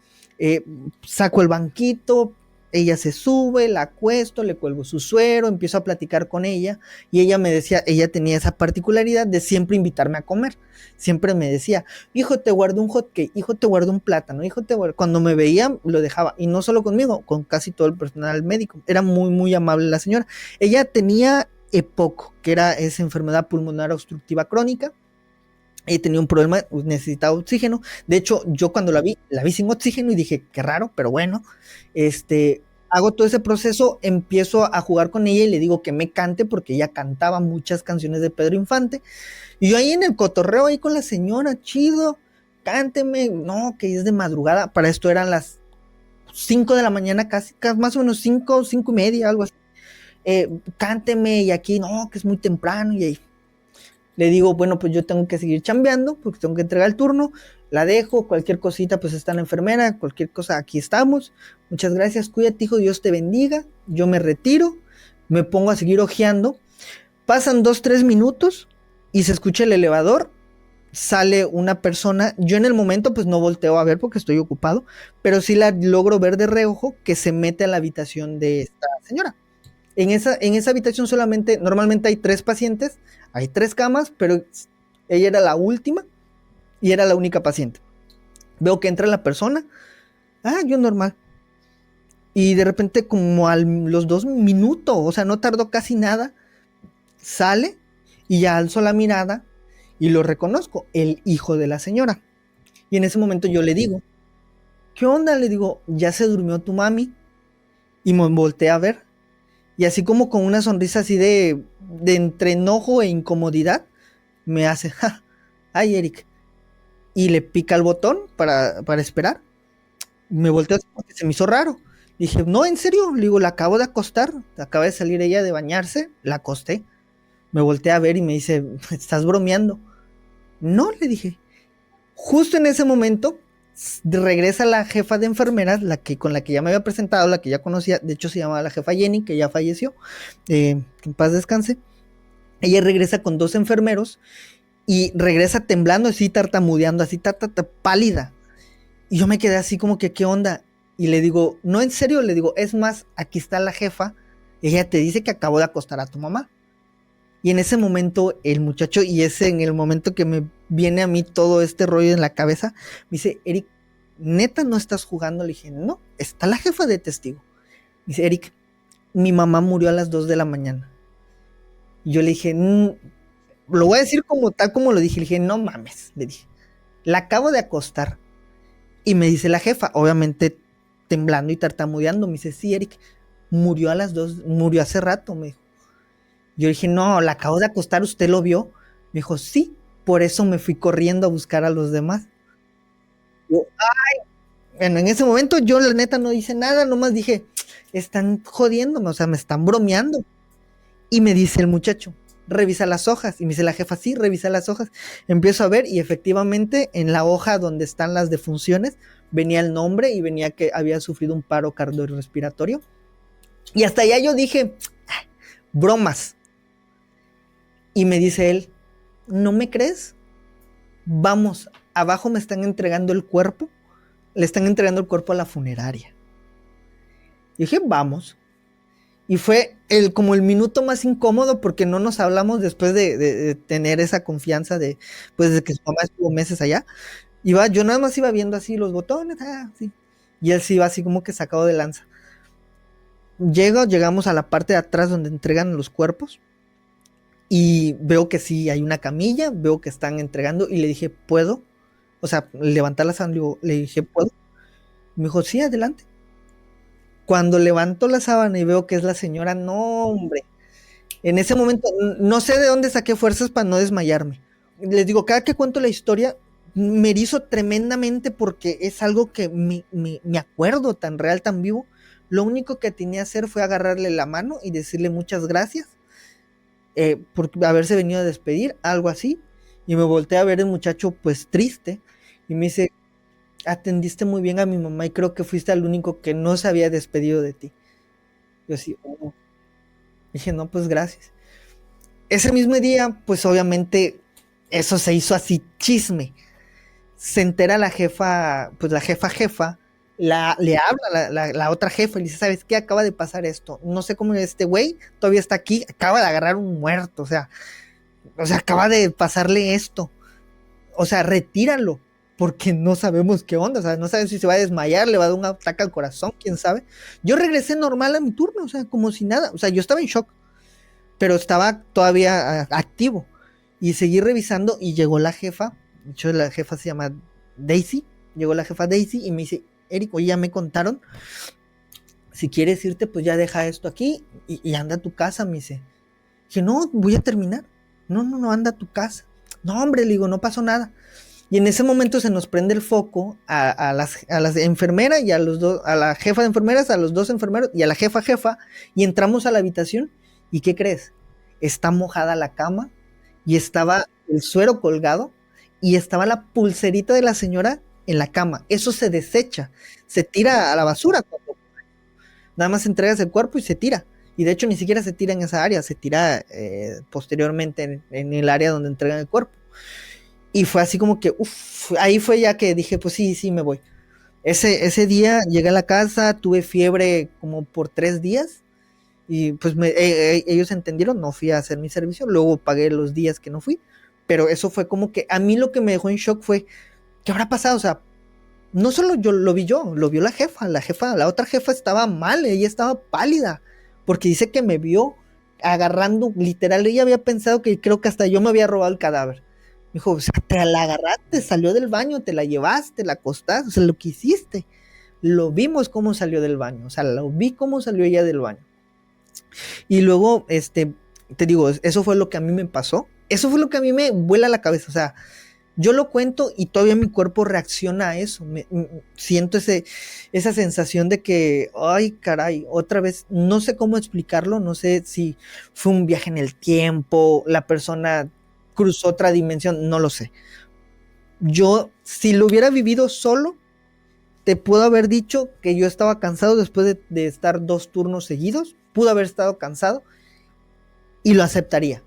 saco el banquito, ella se sube, la acuesto, le cuelgo su suero, empiezo a platicar con ella, y ella me decía, ella tenía esa particularidad de siempre invitarme a comer. Siempre me decía: hijo, te guardo un hot cake, hijo, te guardo un plátano, hijo, te guardo. Cuando me veía, lo dejaba, y no solo conmigo, con casi todo el personal médico. Era muy, muy amable la señora. Ella tenía EPOC, que era esa enfermedad pulmonar obstructiva crónica. Ella tenía un problema, necesitaba oxígeno. De hecho, yo cuando la vi sin oxígeno y dije: qué raro, pero bueno. Hago todo ese proceso, empiezo a jugar con ella y le digo que me cante, porque ella cantaba muchas canciones de Pedro Infante. Y yo ahí en el cotorreo, ahí con la señora, chido, cánteme. No, que es de madrugada. Para esto eran las 5 de la mañana, casi más o menos 5:30, algo así. Cánteme, y aquí, no, que es muy temprano. Y ahí le digo: bueno, pues yo tengo que seguir chambeando, porque tengo que entregar el turno. La dejo, cualquier cosita, pues está la enfermera, cualquier cosa, aquí estamos. Muchas gracias, cuídate, hijo, Dios te bendiga. Yo me retiro, me pongo a seguir hojeando. Pasan 2-3 minutos y se escucha el elevador. Sale una persona. Yo en el momento pues no volteo a ver porque estoy ocupado, pero sí la logro ver de reojo, que se mete a la habitación de esta señora. En esa habitación normalmente hay 3 pacientes, hay 3 camas, pero ella era la última y era la única paciente. Veo que entra la persona, yo normal, y de repente, como a los 2 minutos, o sea, no tardó casi nada, sale, y ya alzo la mirada y lo reconozco: el hijo de la señora. Y en ese momento yo le digo: ¿qué onda? Le digo: ya se durmió tu mami. Y me volteé a ver, y así como con una sonrisa así de entre enojo e incomodidad, me hace: ¡ja! ¡Ay, Eric! Y le pica el botón para esperar. Me volteé porque se me hizo raro. Dije: no, en serio. Le digo: la acabo de acostar, acaba de salir ella de bañarse, la acosté. Me volteé a ver y me dice: ¿estás bromeando? No, le dije. Justo en ese momento regresa la jefa de enfermeras, con la que ya me había presentado, la que ya conocía. De hecho, se llamaba la jefa Jenny, que ya falleció, que en paz descanse. Ella regresa con 2 enfermeros, y regresa temblando, así tartamudeando, así pálida. Y yo me quedé así como que, ¿qué onda? Y le digo, no, en serio, le digo, es más, aquí está la jefa, ella te dice que acabo de acostar a tu mamá. Y en ese momento el muchacho, y es en el momento que me viene a mí todo este rollo en la cabeza, me dice, Eric, ¿neta no estás jugando? Le dije, no, está la jefa de testigo. Me dice, Eric, mi mamá murió a las 2 de la mañana. Y yo le dije, lo voy a decir como tal como lo dije. Le dije, no mames, le dije, la acabo de acostar. Y me dice la jefa, obviamente temblando y tartamudeando, me dice, sí, Eric, murió a las 2, murió hace rato, me dijo. Yo dije, no, la acabo de acostar, ¿usted lo vio? Me dijo, sí, por eso me fui corriendo a buscar a los demás. Yo, bueno, en ese momento yo la neta no hice nada, nomás dije, están jodiéndome, o sea, me están bromeando. Y me dice el muchacho, revisa las hojas. Y me dice la jefa, sí, revisa las hojas. Empiezo a ver y efectivamente en la hoja donde están las defunciones venía el nombre y venía que había sufrido un paro cardiorrespiratorio. Y hasta allá yo dije, bromas. Y me dice él, ¿no me crees? Vamos, abajo me están entregando el cuerpo, le están entregando el cuerpo a la funeraria. Y dije, vamos. Y fue como el minuto más incómodo porque no nos hablamos después de tener esa confianza de que su mamá estuvo meses allá. Yo nada más iba viendo así los botones, sí. Y él sí iba así como que sacado de lanza. Llegamos a la parte de atrás donde entregan los cuerpos y veo que sí hay una camilla, veo que están entregando y le dije, ¿puedo? O sea, levantar la sábana, le dije, ¿puedo? Me dijo, sí, adelante. Cuando levanto la sábana y veo que es la señora, no, hombre. En ese momento, no sé de dónde saqué fuerzas para no desmayarme. Les digo, cada que cuento la historia, me erizo tremendamente porque es algo que me acuerdo tan real, tan vivo. Lo único que tenía que hacer fue agarrarle la mano y decirle muchas gracias por haberse venido a despedir, algo así. Y me volteé a ver el muchacho pues triste y me dice, atendiste muy bien a mi mamá y creo que fuiste el único que no se había despedido de ti. Yo así, oh. Dije, no, pues gracias. Ese mismo día, pues obviamente eso se hizo así chisme. Se entera la jefa, pues la jefa, le habla la otra jefa y le dice, ¿sabes qué? Acaba de pasar esto. No sé cómo este güey todavía está aquí, acaba de agarrar un muerto, o sea, acaba de pasarle esto. O sea, retíralo, porque no sabemos qué onda, o sea, no sabes si se va a desmayar, le va a dar un ataque al corazón, quién sabe. Yo regresé normal a mi turno, o sea, como si nada, o sea, yo estaba en shock, pero estaba todavía activo. Y seguí revisando y llegó la jefa, de hecho la jefa se llama Daisy, llegó la jefa Daisy y me dice, Eric, oye, ya me contaron, si quieres irte, pues ya deja esto aquí y anda a tu casa, me dice. Dije, no, voy a terminar. No, anda a tu casa. No, hombre, le digo, no pasó nada. Y en ese momento se nos prende el foco a las enfermeras y a la jefa de enfermeras, a los dos enfermeros y a la jefa, y entramos a la habitación. ¿Y qué crees? Está mojada la cama y estaba el suero colgado y estaba la pulserita de la señora en la cama. Eso se desecha, se tira a la basura. Nada más entregas el cuerpo y se tira. Y de hecho ni siquiera se tira en esa área, se tira posteriormente en el área donde entregan el cuerpo. Y fue así como que, ahí fue ya que dije, pues sí, me voy. Ese día llegué a la casa, tuve fiebre como por 3 días y pues ellos entendieron, no fui a hacer mi servicio, luego pagué los días que no fui, pero eso fue como que a mí lo que me dejó en shock fue, ¿qué habrá pasado? O sea, no solo lo vio la otra jefa estaba mal, ella estaba pálida, porque dice que me vio agarrando, literal, ella había pensado que creo que hasta yo me había robado el cadáver. Me dijo, o sea, te la agarraste, salió del baño, te la llevaste, la acostaste, o sea, lo que hiciste. Lo vimos cómo salió del baño, o sea, lo vi cómo salió ella del baño. Y luego, te digo, eso fue lo que a mí me pasó, eso fue lo que a mí me vuela la cabeza, o sea, yo lo cuento y todavía mi cuerpo reacciona a eso, siento esa sensación de que, ay caray, otra vez, no sé cómo explicarlo, no sé si fue un viaje en el tiempo, la persona cruzó otra dimensión, no lo sé. Yo, si lo hubiera vivido solo, te puedo haber dicho que yo estaba cansado después de estar 2 turnos seguidos, pudo haber estado cansado y lo aceptaría,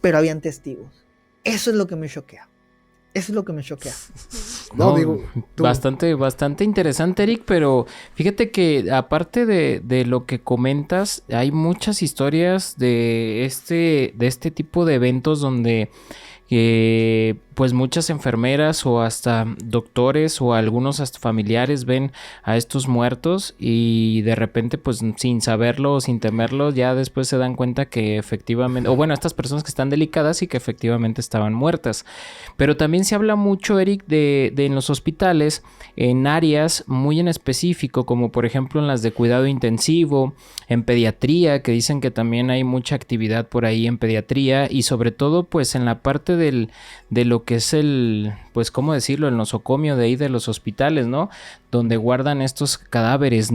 pero habían testigos Eso es lo que me choquea. Eso es lo que me choquea. No, digo, tú. Bastante interesante, Eric, pero fíjate que aparte de lo que comentas, hay muchas historias de este tipo de eventos donde pues muchas enfermeras o hasta doctores o algunos hasta familiares ven a estos muertos y de repente pues sin saberlo o sin temerlo ya después se dan cuenta que efectivamente, o bueno, estas personas que están delicadas y que efectivamente estaban muertas. Pero también se habla mucho, Eric, de en los hospitales, en áreas muy en específico, como por ejemplo en las de cuidado intensivo, en pediatría, que dicen que también hay mucha actividad por ahí en pediatría y sobre todo pues en la parte de lo que es pues cómo decirlo, el nosocomio de ahí de los hospitales, ¿no? Donde guardan estos cadáveres.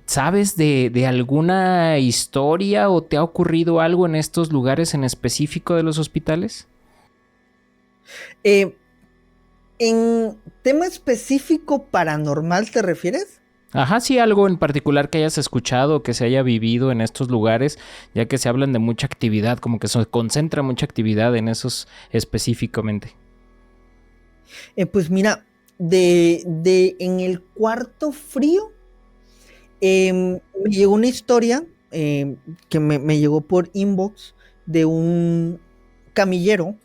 ¿Sabes de alguna historia o te ha ocurrido algo en estos lugares en específico de los hospitales? En tema específico paranormal, ¿te refieres? Ajá, sí, algo en particular que hayas escuchado, que se haya vivido en estos lugares, ya que se hablan de mucha actividad, como que se concentra mucha actividad en esos específicamente. Pues mira, en el cuarto frío, me llegó una historia que me llegó por inbox de un camillero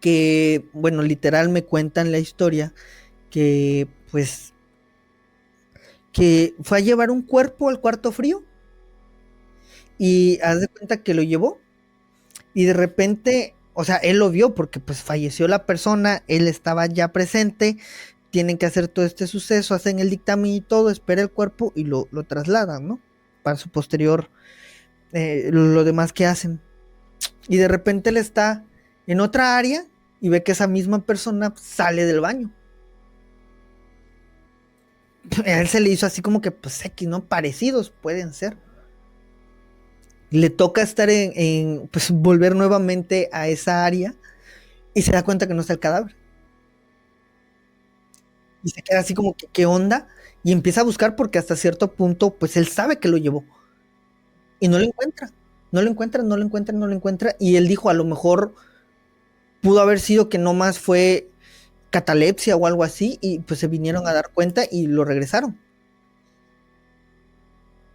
que, bueno, literal me cuentan la historia que, pues, que fue a llevar un cuerpo al cuarto frío y haz de cuenta que lo llevó y de repente, o sea, él lo vio porque pues falleció la persona, él estaba ya presente, tienen que hacer todo este suceso, hacen el dictamen y todo, espera el cuerpo y lo trasladan, ¿no? Para su posterior, lo demás que hacen. Y de repente él está en otra área y ve que esa misma persona sale del baño. A él se le hizo así como que, pues, X, ¿no? Parecidos pueden ser. Le toca estar pues, volver nuevamente a esa área y se da cuenta que no está el cadáver. Y se queda así como que, ¿qué onda? Y empieza a buscar porque hasta cierto punto, pues, él sabe que lo llevó. Y no lo encuentra. No lo encuentra, no lo encuentra, no lo encuentra. Y él dijo, a lo mejor pudo haber sido que nomás fue catalepsia o algo así y pues se vinieron a dar cuenta y lo regresaron.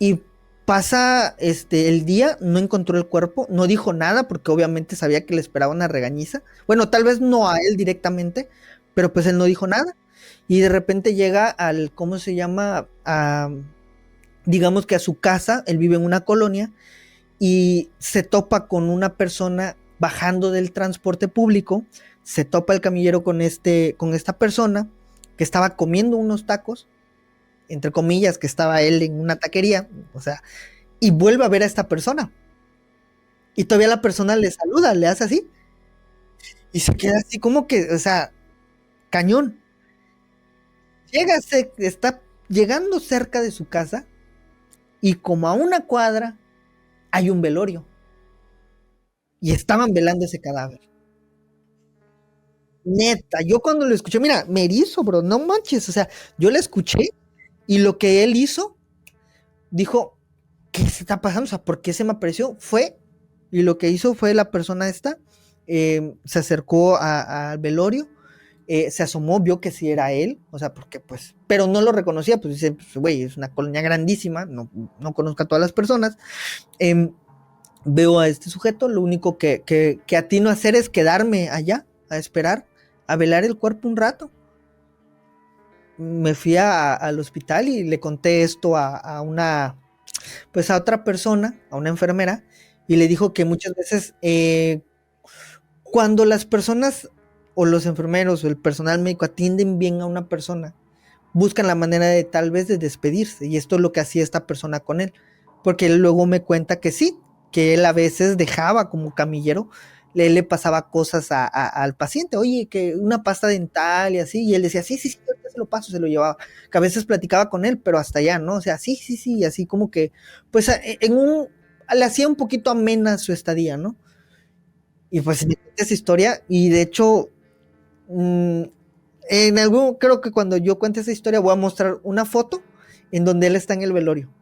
Y pasa el día, no encontró el cuerpo, no dijo nada porque obviamente sabía que le esperaba una regañiza. Bueno, tal vez no a él directamente, pero pues él no dijo nada. Y de repente llega al, ¿cómo se llama? Digamos que a su casa, él vive en una colonia y se topa con una persona bajando del transporte público, se topa el camillero con esta persona que estaba comiendo unos tacos, entre comillas, que estaba él en una taquería, o sea, y vuelve a ver a esta persona. Y todavía la persona le saluda, le hace así, y se queda así como que, o sea, cañón. Está llegando cerca de su casa, y como a una cuadra hay un velorio. Y estaban velando ese cadáver. Neta, yo cuando lo escuché, mira, me erizo, bro, no manches, o sea, yo lo escuché y lo que él hizo, dijo, ¿qué se está pasando? O sea, ¿por qué se me apareció? Y lo que hizo fue la persona esta, se acercó al velorio, se asomó, vio que sí era él, o sea, porque pues, pero no lo reconocía, pues dice, pues, güey, es una colonia grandísima, no conozco a todas las personas, veo a este sujeto, lo único que atino a hacer es quedarme allá, a esperar, a velar el cuerpo un rato. Me fui al hospital y le conté esto a otra persona, a una enfermera, y le dijo que muchas veces cuando las personas o los enfermeros o el personal médico atienden bien a una persona, buscan la manera de tal vez de despedirse, y esto es lo que hacía esta persona con él, porque él luego me cuenta que sí, que él a veces dejaba como camillero, le pasaba cosas al paciente, oye, que una pasta dental y así, y él decía, sí, ahorita se lo paso, se lo llevaba, que a veces platicaba con él, pero hasta allá, ¿no? O sea, sí, y así como que, pues, le hacía un poquito amena su estadía, ¿no? Y pues me cuenta esa historia, y de hecho, creo que cuando yo cuente esa historia voy a mostrar una foto en donde él está en el velorio.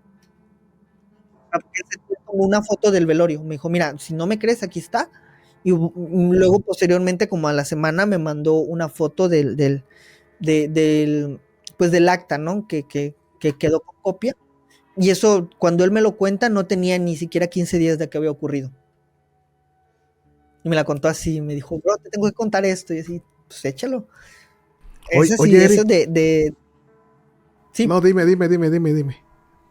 Porque él se tomó una foto del velorio, me dijo, mira, si no me crees, aquí está, Y luego posteriormente, como a la semana, me mandó una foto del pues del acta, ¿no? Que quedó con copia. Y eso, cuando él me lo cuenta, no tenía ni siquiera 15 días de que había ocurrido. Y me la contó así, me dijo, bro, te tengo que contar esto. Y así, pues échalo. Oye, Ese sí, oye, eso Eric. sí. No, dime.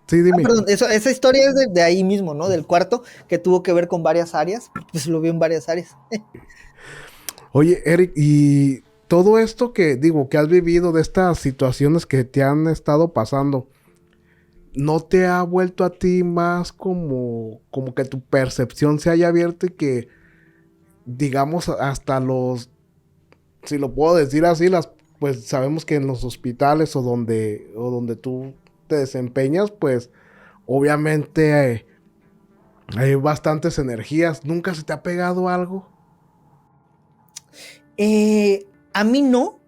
Sí, Ah, dime. perdón, esa historia es de ahí mismo, ¿no? Del cuarto, que tuvo que ver con varias áreas. Pues lo vi en varias áreas. Oye, Eric, y todo esto que digo, que has vivido de estas situaciones que te han estado pasando, ¿no te ha vuelto a ti más como que tu percepción se haya abierto y que, digamos, hasta si lo puedo decir así, pues sabemos que en los hospitales o donde tú te desempeñas, pues obviamente hay bastantes energías. ¿Nunca se te ha pegado algo? A mí no,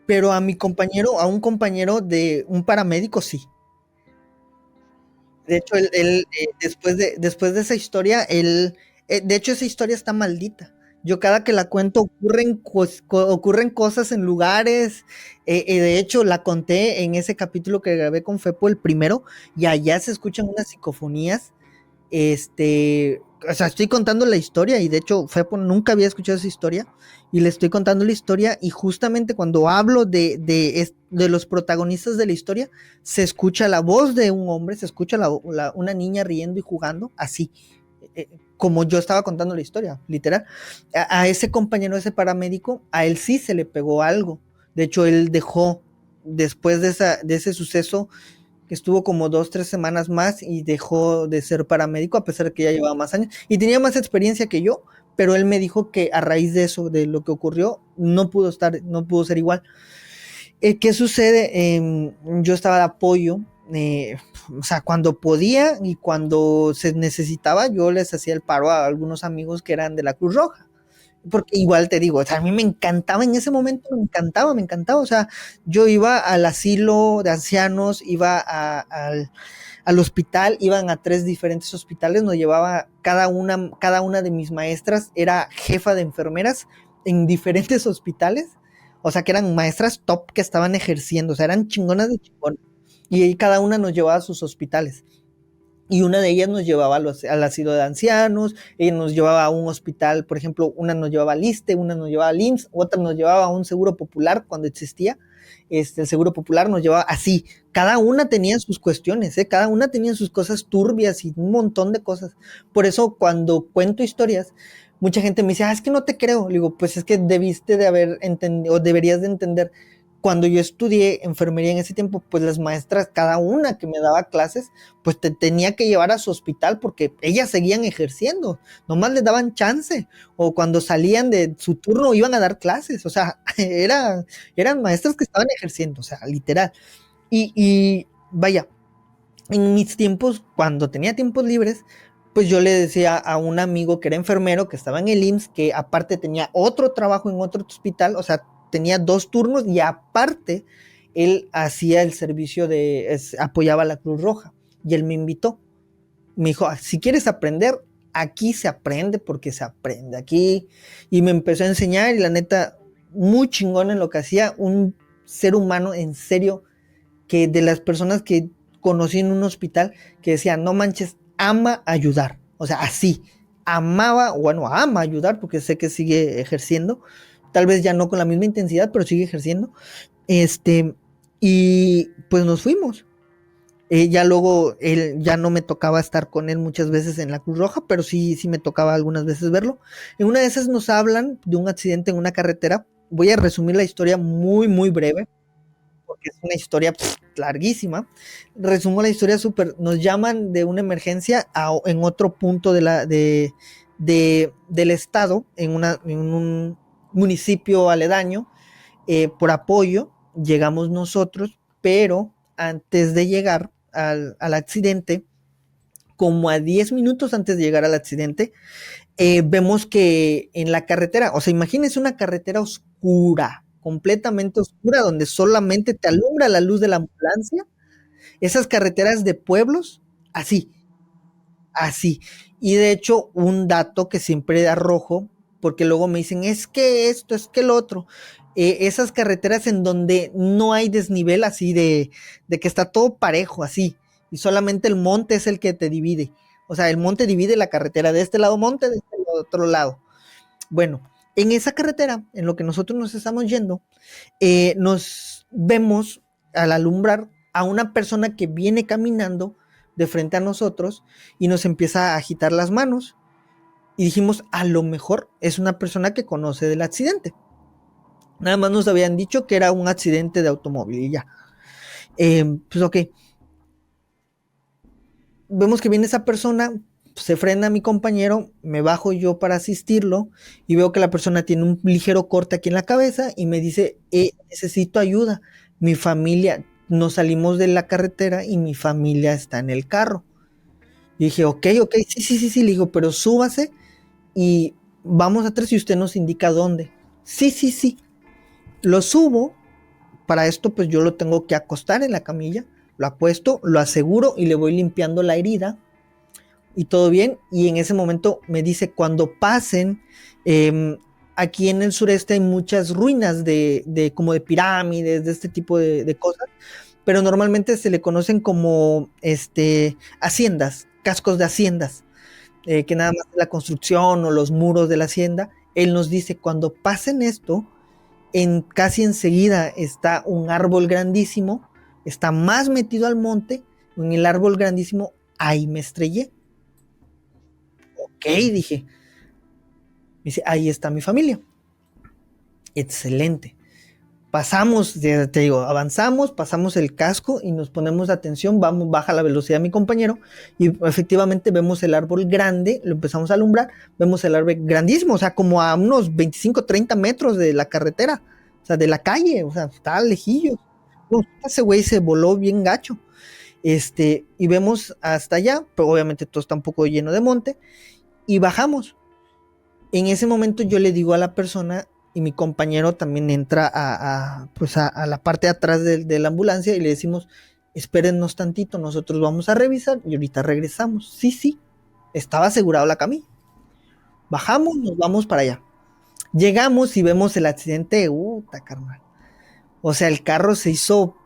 pero a mi compañero, a un compañero de un paramédico sí. De hecho, después de esa historia, de hecho, esa historia está maldita. Yo cada que la cuento ocurren cosas en lugares. De hecho, la conté en ese capítulo que grabé con Fepo, el primero, y allá se escuchan unas psicofonías. O sea, estoy contando la historia y de hecho Fepo nunca había escuchado esa historia y le estoy contando la historia y justamente cuando hablo de los protagonistas de la historia, se escucha la voz de un hombre, se escucha una niña riendo y jugando, así, como yo estaba contando la historia, literal. A ese compañero, ese paramédico, a él sí se le pegó algo. De hecho, él dejó, después de ese suceso, que estuvo como 2, 3 semanas más y dejó de ser paramédico a pesar de que ya llevaba más años y tenía más experiencia que yo, pero él me dijo que a raíz de eso, de lo que ocurrió, no pudo ser igual. ¿Qué sucede? Yo estaba de apoyo, o sea, cuando podía y cuando se necesitaba, yo les hacía el paro a algunos amigos que eran de la Cruz Roja. Porque igual te digo, o sea, a mí me encantaba en ese momento, me encantaba, o sea, yo iba al asilo de ancianos, iba al hospital, iban a 3 diferentes hospitales, nos llevaba cada una de mis maestras, era jefa de enfermeras en diferentes hospitales, o sea, que eran maestras top que estaban ejerciendo, o sea, eran chingonas de chingón, y ahí cada una nos llevaba a sus hospitales. Y una de ellas nos llevaba al asilo de ancianos, ella nos llevaba a un hospital, por ejemplo, una nos llevaba al ISSSTE, una nos llevaba al IMSS, otra nos llevaba a un seguro popular cuando existía. El seguro popular nos llevaba así. Cada una tenía sus cuestiones, cada una tenía sus cosas turbias y un montón de cosas. Por eso, cuando cuento historias, mucha gente me dice, es que no te creo. Le digo, pues es que debiste de haber entendido, o deberías de entender cuando yo estudié enfermería en ese tiempo, pues las maestras, cada una que me daba clases, pues te tenía que llevar a su hospital porque ellas seguían ejerciendo, nomás les daban chance, o cuando salían de su turno iban a dar clases, o sea, eran maestras que estaban ejerciendo, o sea, literal. Y vaya, en mis tiempos, cuando tenía tiempos libres, pues yo le decía a un amigo que era enfermero, que estaba en el IMSS, que aparte tenía otro trabajo en otro hospital, o sea, tenía 2 turnos y aparte él hacía el servicio apoyaba a la Cruz Roja. Y él me invitó. Me dijo, si quieres aprender, aquí se aprende porque se aprende. Aquí. Y me empezó a enseñar y la neta, muy chingón en lo que hacía, un ser humano en serio, que de las personas que conocí en un hospital, que decía, no manches, ama ayudar. O sea, así, amaba, bueno, ama ayudar, porque sé que sigue ejerciendo, tal vez ya no con la misma intensidad, pero sigue ejerciendo. Y pues nos fuimos. Ya luego él ya no me tocaba estar con él muchas veces en la Cruz Roja, pero sí me tocaba algunas veces verlo. En una de esas nos hablan de un accidente en una carretera. Voy a resumir la historia muy, muy breve porque es una historia larguísima. Resumo la historia súper. Nos llaman de una emergencia en otro punto del estado, en un municipio aledaño, por apoyo. Llegamos nosotros, pero antes de llegar al accidente, como a 10 minutos antes de llegar al accidente, vemos que en la carretera, o sea, imagínense una carretera oscura, completamente oscura, donde solamente te alumbra la luz de la ambulancia, esas carreteras de pueblos, así, así. Y de hecho, un dato que siempre arrojo, porque luego me dicen, es que esto, es que el otro. Esas carreteras en donde no hay desnivel así de que está todo parejo así, y solamente el monte es el que te divide. O sea, el monte divide la carretera, de este lado monte, de este otro lado. Bueno, en esa carretera, en lo que nosotros nos estamos yendo, nos vemos al alumbrar a una persona que viene caminando de frente a nosotros y nos empieza a agitar las manos. Y dijimos, a lo mejor es una persona que conoce del accidente. Nada más nos habían dicho que era un accidente de automóvil y ya. Pues ok. Vemos que viene esa persona, se frena mi compañero, me bajo yo para asistirlo y veo que la persona tiene un ligero corte aquí en la cabeza y me dice, necesito ayuda. Mi familia, nos salimos de la carretera y mi familia está en el carro. Y dije, ok, sí, le digo, pero súbase y vamos atrás y usted nos indica dónde. Sí. Lo subo, para esto pues yo lo tengo que acostar en la camilla, lo acuesto, lo aseguro y le voy limpiando la herida y todo bien. Y en ese momento me dice, cuando pasen, aquí en el sureste hay muchas ruinas como de pirámides, de este tipo de cosas, pero normalmente se le conocen como haciendas, cascos de haciendas, que nada más es la construcción o los muros de la hacienda. Él nos dice, cuando pasen esto, casi enseguida está un árbol grandísimo, está más metido al monte, en el árbol grandísimo, ahí me estrellé. Ok, dije. Me dice, ahí está mi familia. Excelente. Pasamos, te digo, avanzamos, pasamos el casco y nos ponemos atención, vamos, baja la velocidad mi compañero y efectivamente vemos el árbol grande, lo empezamos a alumbrar, vemos el árbol grandísimo, o sea, como a unos 25, 30 metros de la carretera, o sea, de la calle, o sea, está lejillo. No, ese güey se voló bien gacho. Y vemos hasta allá, pero obviamente todo está un poco lleno de monte, y bajamos. En ese momento yo le digo a la persona, y mi compañero también entra a la parte de atrás de la ambulancia y le decimos, espérennos tantito, nosotros vamos a revisar y ahorita regresamos. Sí, estaba asegurado la camilla. Bajamos, nos vamos para allá. Llegamos y vemos el accidente, carnal. O sea, el carro se hizo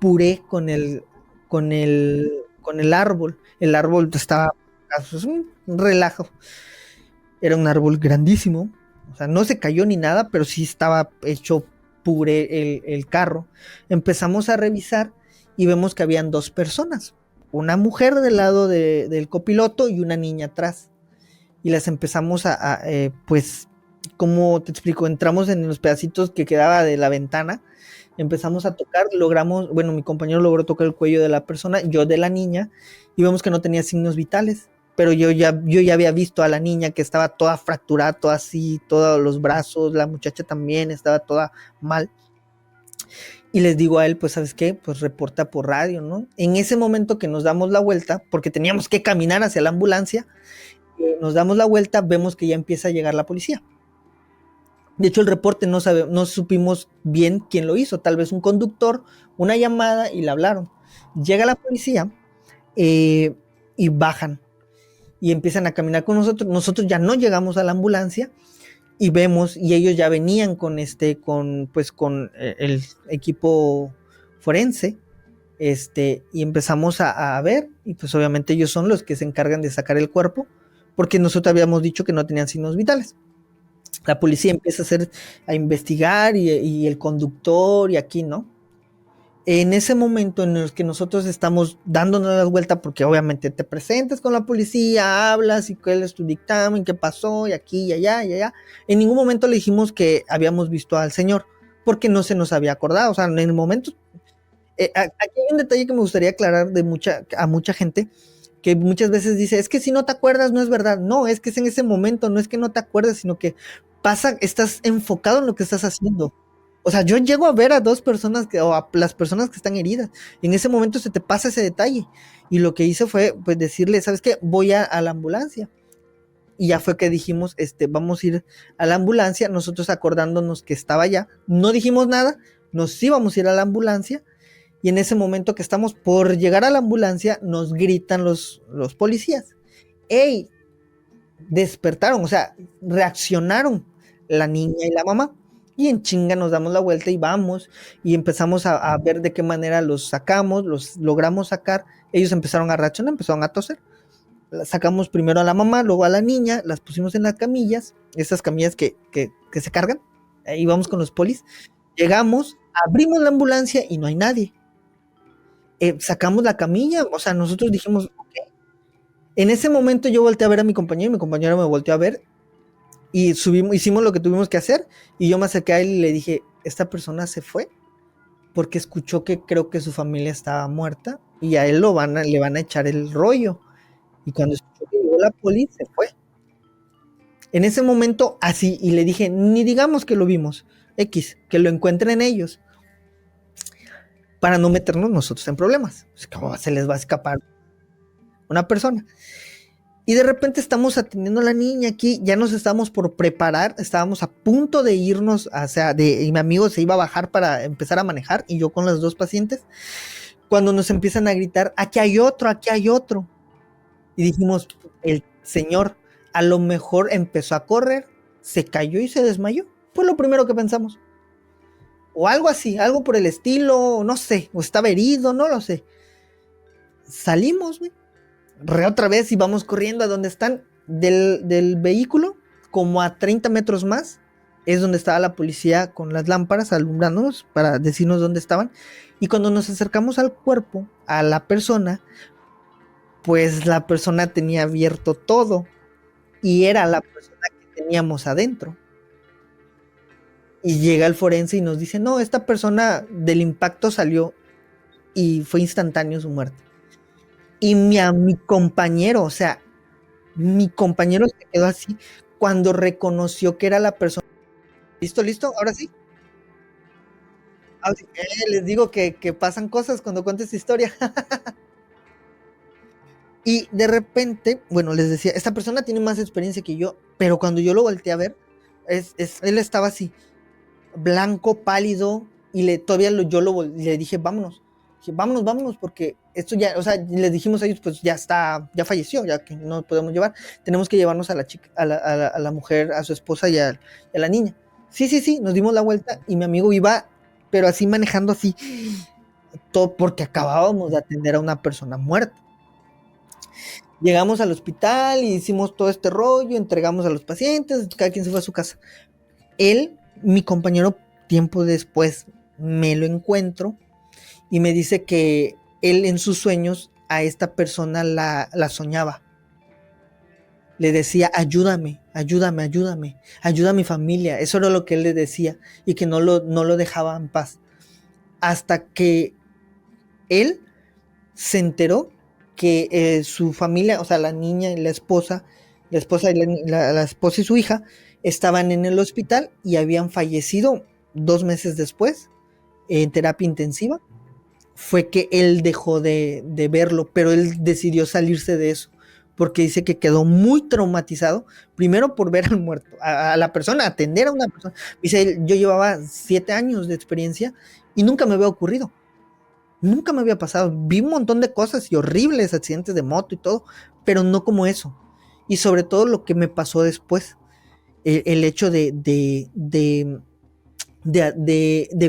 puré con el árbol. El árbol estaba, pues, un relajo. Era un árbol grandísimo. O sea, no se cayó ni nada, pero sí estaba hecho puré el carro. Empezamos a revisar y vemos que habían dos personas. Una mujer del lado del copiloto y una niña atrás. Y las empezamos pues, ¿cómo te explico? Entramos en los pedacitos que quedaba de la ventana. Empezamos a tocar, mi compañero logró tocar el cuello de la persona, yo de la niña, y vemos que no tenía signos vitales. Pero yo ya había visto a la niña que estaba toda fracturada, toda así, todos los brazos, la muchacha también estaba toda mal. Y les digo a él, pues, ¿sabes qué? Pues reporta por radio, ¿no? En ese momento que nos damos la vuelta, porque teníamos que caminar hacia la ambulancia, nos damos la vuelta, vemos que ya empieza a llegar la policía. De hecho, el reporte no supimos bien quién lo hizo, tal vez un conductor, una llamada y le hablaron. Llega la policía y bajan. Y empiezan a caminar con nosotros. Nosotros ya no llegamos a la ambulancia y vemos, y ellos ya venían con el equipo forense, y empezamos a ver, y pues obviamente ellos son los que se encargan de sacar el cuerpo, porque nosotros habíamos dicho que no tenían signos vitales. La policía empieza a investigar y el conductor y aquí, ¿no? En ese momento en el que nosotros estamos dándonos la vuelta, porque obviamente te presentas con la policía, hablas y cuál es tu dictamen, qué pasó, y aquí, y allá, en ningún momento le dijimos que habíamos visto al señor, porque no se nos había acordado. O sea, en el momento, aquí hay un detalle que me gustaría aclarar a mucha gente, que muchas veces dice, es que si no te acuerdas no es verdad. No, es que es en ese momento, no es que no te acuerdas, sino que estás enfocado en lo que estás haciendo. O sea, yo llego a ver a dos personas o a las personas que están heridas. En ese momento se te pasa ese detalle. Y lo que hice fue, pues, decirle, ¿sabes qué? Voy a la ambulancia. Y ya fue que dijimos, vamos a ir a la ambulancia, nosotros acordándonos que estaba allá. No dijimos nada, nos íbamos a ir a la ambulancia. Y en ese momento que estamos por llegar a la ambulancia, nos gritan los policías. ¡Ey! despertaron, o sea, reaccionaron la niña y la mamá. Y en chinga nos damos la vuelta y vamos y empezamos a ver de qué manera los sacamos, los logramos sacar. Ellos empezaron a reaccionar, empezaron a toser. Sacamos primero a la mamá, luego a la niña, las pusimos en las camillas, esas camillas que se cargan. Ahí vamos con los polis. Llegamos, abrimos la ambulancia y no hay nadie. Sacamos la camilla, o sea, nosotros dijimos, ok. En ese momento yo volteé a ver a mi compañero y mi compañero me volteó a ver y hicimos lo que tuvimos que hacer y yo me acerqué a él y le dije, esta persona se fue porque escuchó que creo que su familia estaba muerta y a él le van a echar el rollo. Y cuando escuchó que llegó la policía, se fue. En ese momento, así, y le dije, ni digamos que lo vimos, X, que lo encuentren ellos, para no meternos nosotros en problemas. ¿Cómo se les va a escapar una persona? Y de repente estamos atendiendo a la niña aquí, ya nos estábamos por preparar, estábamos a punto de irnos, o sea, y mi amigo se iba a bajar para empezar a manejar, y yo con las dos pacientes, cuando nos empiezan a gritar, aquí hay otro, aquí hay otro. Y dijimos, el señor a lo mejor empezó a correr, se cayó y se desmayó. Fue lo primero que pensamos. O algo así, algo por el estilo, no sé, o estaba herido, no lo sé. Salimos, güey. Otra vez y vamos corriendo a donde están del vehículo, como a 30 metros más, es donde estaba la policía con las lámparas alumbrándonos para decirnos dónde estaban. Y cuando nos acercamos al cuerpo, a la persona, pues la persona tenía abierto todo y era la persona que teníamos adentro. Y llega el forense y nos dice, no, esta persona del impacto salió y fue instantáneo su muerte. Y mi compañero, o sea, mi compañero se quedó así cuando reconoció que era la persona. ¿Listo, listo? ¿Ahora sí? Les digo que pasan cosas cuando cuento esta historia. Y de repente, bueno, les decía, esta persona tiene más experiencia que yo, pero cuando yo lo volteé a ver, él estaba así, blanco, pálido, y todavía le dije, vámonos. Dije, vámonos, porque esto ya, o sea, les dijimos a ellos, pues ya falleció, ya que no podemos llevar, tenemos que llevarnos a la chica, a la mujer, a su esposa y a la niña. Sí, nos dimos la vuelta y mi amigo iba, pero así manejando así, todo porque acabábamos de atender a una persona muerta. Llegamos al hospital y hicimos todo este rollo, entregamos a los pacientes, cada quien se fue a su casa. Mi compañero, tiempo después me lo encuentro y me dice que él en sus sueños a esta persona la soñaba. Le decía, ayúdame ayuda a mi familia. Eso era lo que él le decía y que no lo dejaba en paz. Hasta que él se enteró que su familia, o sea, la niña y la esposa y la esposa y su hija estaban en el hospital y habían fallecido 2 meses después en terapia intensiva. Fue que él dejó de verlo, pero él decidió salirse de eso porque dice que quedó muy traumatizado, primero por ver al muerto, a la persona, atender a una persona. Dice, yo llevaba 7 años de experiencia y nunca me había ocurrido. Nunca me había pasado. Vi un montón de cosas y horribles, accidentes de moto y todo, pero no como eso. Y sobre todo lo que me pasó después. El hecho de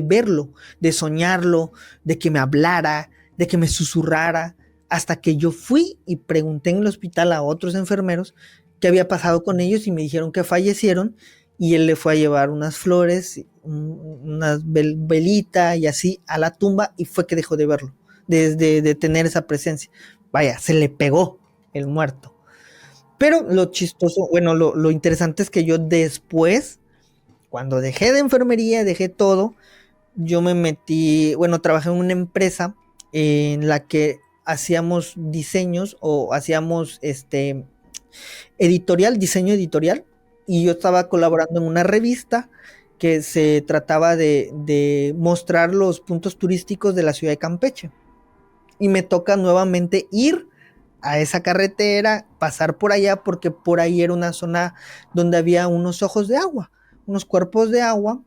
verlo, de soñarlo, de que me hablara, de que me susurrara, hasta que yo fui y pregunté en el hospital a otros enfermeros qué había pasado con ellos y me dijeron que fallecieron. Y él le fue a llevar unas flores, unas velitas y así a la tumba y fue que dejó de verlo, de tener esa presencia. Vaya, se le pegó el muerto. Pero lo chistoso, bueno, lo interesante es que yo después, cuando dejé de enfermería, dejé todo, yo me metí, bueno, trabajé en una empresa en la que hacíamos diseños o hacíamos diseño editorial. Y yo estaba colaborando en una revista que se trataba de mostrar los puntos turísticos de la ciudad de Campeche. Y me toca nuevamente ir a esa carretera, pasar por allá, porque por ahí era una zona donde había unos ojos de agua, unos cuerpos de agua,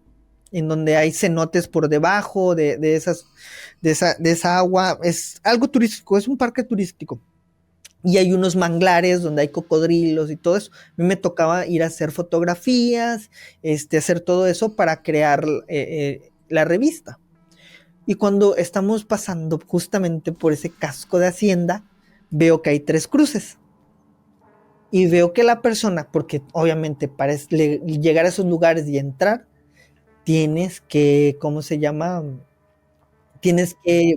en donde hay cenotes por debajo de esa agua. Es algo turístico, es un parque turístico. y hay unos manglares donde hay cocodrilos y todo eso. A mí me tocaba ir a hacer fotografías, hacer todo eso para crear la revista. Y cuando estamos pasando justamente por ese casco de hacienda, veo que hay 3 cruces. Y veo que la persona, porque obviamente para llegar a esos lugares y entrar, tienes que, ¿cómo se llama? Tienes que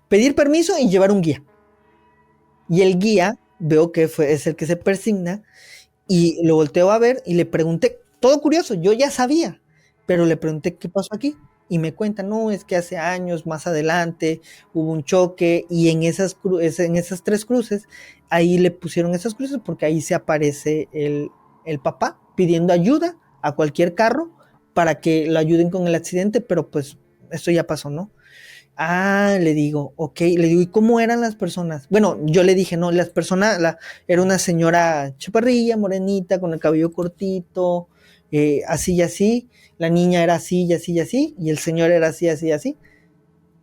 pedir permiso y llevar un guía. Y el guía, veo que es el que se persigna, y lo volteo a ver y le pregunté, todo curioso, yo ya sabía, pero le pregunté qué pasó aquí. Y me cuenta, no, es que hace años, más adelante, hubo un choque y en esas 3 cruces, ahí le pusieron esas cruces porque ahí se aparece el papá pidiendo ayuda a cualquier carro para que lo ayuden con el accidente, pero pues esto ya pasó, ¿no? Ah, le digo, ok, le digo, ¿y cómo eran las personas? Bueno, yo le dije, no, las personas, era una señora chaparrilla, morenita, con el cabello cortito, así y así, la niña era así y así y así, y el señor era así, así y así.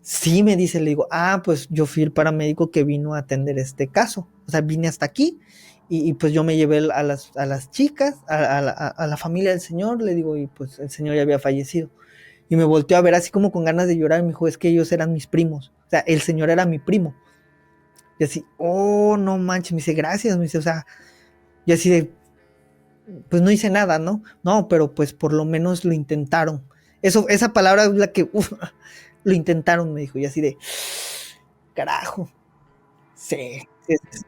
Sí, me dice, le digo, pues yo fui el paramédico que vino a atender este caso, o sea, vine hasta aquí, y pues yo me llevé a las chicas, a la familia del señor, le digo, y pues el señor ya había fallecido. Y me volteó a ver así como con ganas de llorar y me dijo, es que ellos eran mis primos. O sea, el señor era mi primo. Y así, oh, no manches, me dice, gracias, me dice, o sea, y así de, pues no hice nada, ¿no? No, pero pues por lo menos lo intentaron. Esa palabra es la que, lo intentaron, me dijo, y así de, carajo, sí.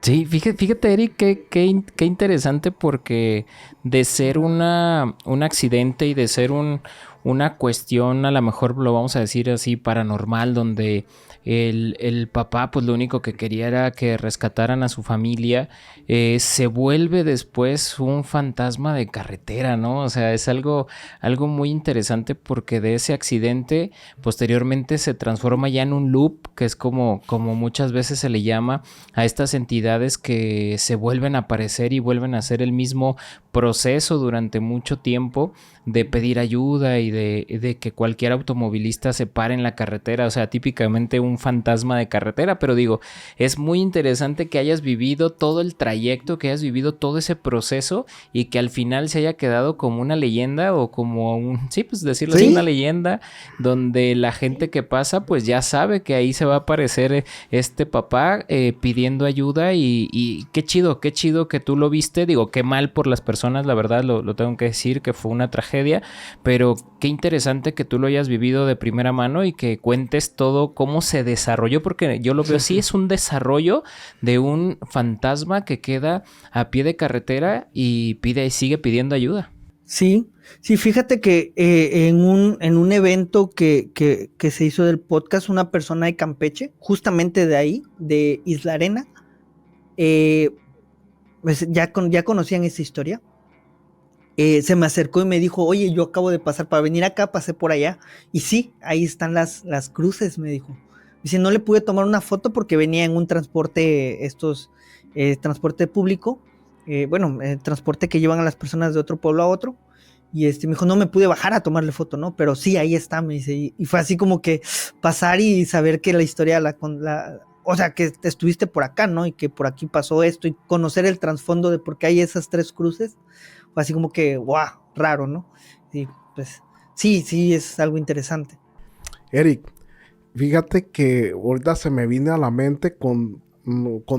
Sí, fíjate, Eric, qué interesante porque de ser un accidente y de ser una cuestión, a lo mejor lo vamos a decir así, paranormal, donde el papá pues lo único que quería era que rescataran a su familia, se vuelve después un fantasma de carretera, ¿no? O sea, es algo muy interesante porque de ese accidente posteriormente se transforma ya en un loop, que es como muchas veces se le llama a estas entidades que se vuelven a aparecer y vuelven a hacer el mismo proceso durante mucho tiempo de pedir ayuda y de que cualquier automovilista se pare en la carretera, o sea, típicamente un fantasma de carretera, pero digo, es muy interesante que hayas vivido todo el trayecto, que hayas vivido todo ese proceso y que al final se haya quedado como una leyenda o como sí, pues decirlo así, una leyenda donde la gente que pasa pues ya sabe que ahí se va a aparecer este papá pidiendo ayuda y qué chido que tú lo viste, digo, qué mal por las personas, la verdad lo tengo que decir que fue una tragedia, pero qué interesante que tú lo hayas vivido de primera mano y que cuentes todo cómo se desarrolló, porque yo lo veo así, es un desarrollo de un fantasma que queda a pie de carretera y sigue pidiendo ayuda. Sí, fíjate que en un evento que se hizo del podcast, una persona de Campeche, justamente de ahí, de Isla Arena, pues ya conocían esa historia. Se me acercó y me dijo, oye, yo acabo de pasar para venir acá, pasé por allá. Y sí, ahí están las cruces, me dijo. Dice, no le pude tomar una foto porque venía en un transporte, transporte público, transporte que llevan a las personas de otro pueblo a otro. Y me dijo, no me pude bajar a tomarle foto, ¿no? Pero sí, ahí está, me dice. Y fue así como que pasar y saber que la historia, o sea, que estuviste por acá, ¿no? Y que por aquí pasó esto y conocer el trasfondo de por qué hay esas 3 cruces. Fue así como que, wow, raro, ¿no? Y pues sí, es algo interesante. Eric, fíjate que ahorita se me viene a la mente con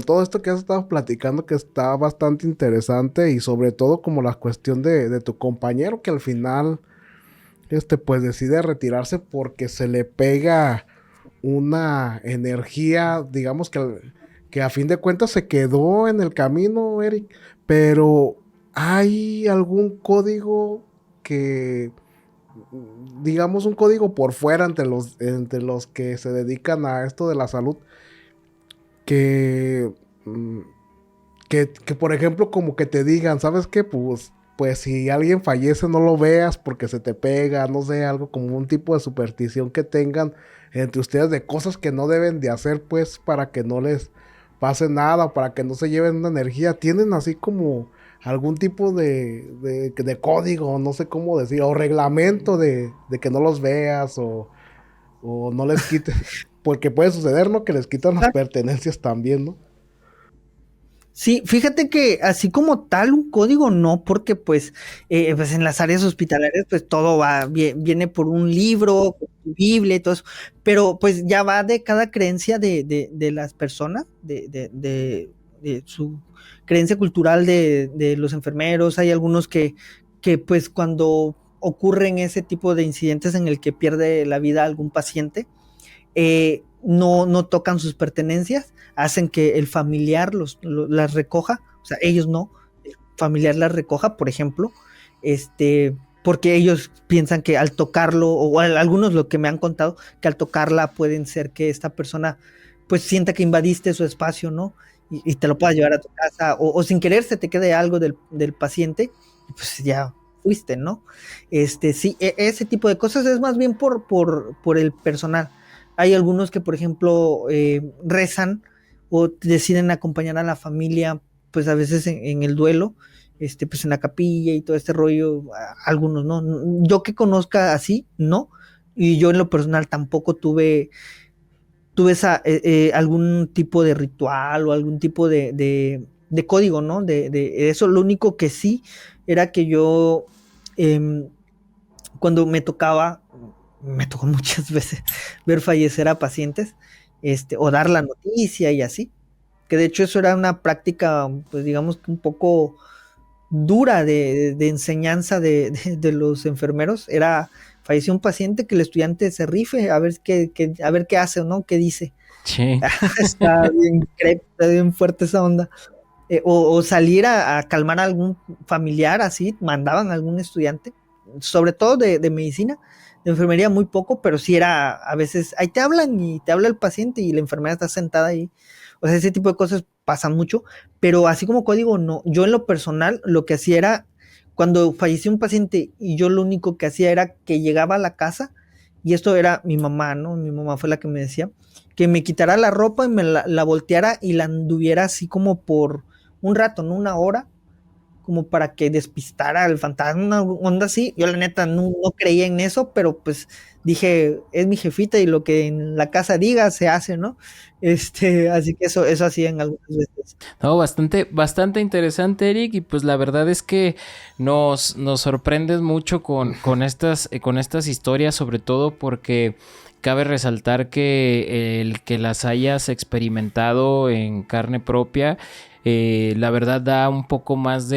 todo esto que has estado platicando, que está bastante interesante y sobre todo como la cuestión de tu compañero que al final pues decide retirarse porque se le pega una energía, digamos que a fin de cuentas se quedó en el camino, Eric, pero ¿hay algún código que, digamos, un código por fuera entre los que se dedican a esto de la salud, que, que por ejemplo, como que te digan, ¿sabes qué? Pues si alguien fallece no lo veas porque se te pega, no sé, algo como un tipo de superstición que tengan entre ustedes de cosas que no deben de hacer, pues, para que no les pase nada, para que no se lleven una energía? ¿Tienen así como algún tipo de código, no sé cómo decir, o reglamento de que no los veas o no les quites? Porque puede suceder, ¿no? Que les quitan las pertenencias también, ¿no? Sí, fíjate que así como tal un código no, porque pues en las áreas hospitalarias pues todo viene por un libro, por tu Biblia y todo eso, pero pues ya va de cada creencia de las personas, de su creencia cultural de los enfermeros. Hay algunos que pues cuando ocurren ese tipo de incidentes en el que pierde la vida algún paciente, no tocan sus pertenencias, hacen que el familiar las recoja, o sea, ellos no, el familiar las recoja, por ejemplo, porque ellos piensan que al tocarlo, o algunos lo que me han contado, que al tocarla pueden ser que esta persona pues sienta que invadiste su espacio, ¿no? Y te lo puedas llevar a tu casa, o sin querer se te quede algo del paciente, pues ya fuiste, ¿no? Sí, ese tipo de cosas es más bien por el personal. Hay algunos que, por ejemplo, rezan o deciden acompañar a la familia, pues a veces en el duelo, pues en la capilla y todo este rollo, algunos, ¿no? Yo que conozca así, no. Y yo en lo personal tampoco tuve algún tipo de ritual o algún tipo de código, ¿no? De eso. Lo único que sí era que yo, eh, cuando me tocó muchas veces ver fallecer a pacientes, o dar la noticia y así, que de hecho eso era una práctica, pues digamos que un poco dura de enseñanza de los enfermeros. Era, falleció un paciente, que el estudiante se rife a ver a ver qué hace o no, qué dice. Sí. Está bien, está bien fuerte esa onda. O salir a calmar a algún familiar, así, mandaban a algún estudiante, sobre todo de medicina, de enfermería muy poco, pero sí era a veces, ahí te hablan y te habla el paciente y la enfermera está sentada ahí. O sea, ese tipo de cosas pasan mucho, pero así como código, no. Yo en lo personal lo que hacía era, cuando falleció un paciente y yo lo único que hacía era que llegaba a la casa, y esto era mi mamá, ¿no? Mi mamá fue la que me decía, que me quitara la ropa y me la volteara y la anduviera así como por un rato, ¿no? Una hora, como para que despistara al fantasma, una onda así. Yo la neta no creía en eso, pero pues dije, es mi jefita y lo que en la casa diga se hace, ¿no? Así que eso hacían algunas veces. No, bastante interesante, Eric, y pues la verdad es que nos sorprendes mucho con estas historias, sobre todo porque cabe resaltar que el que las hayas experimentado en carne propia, la verdad da un poco más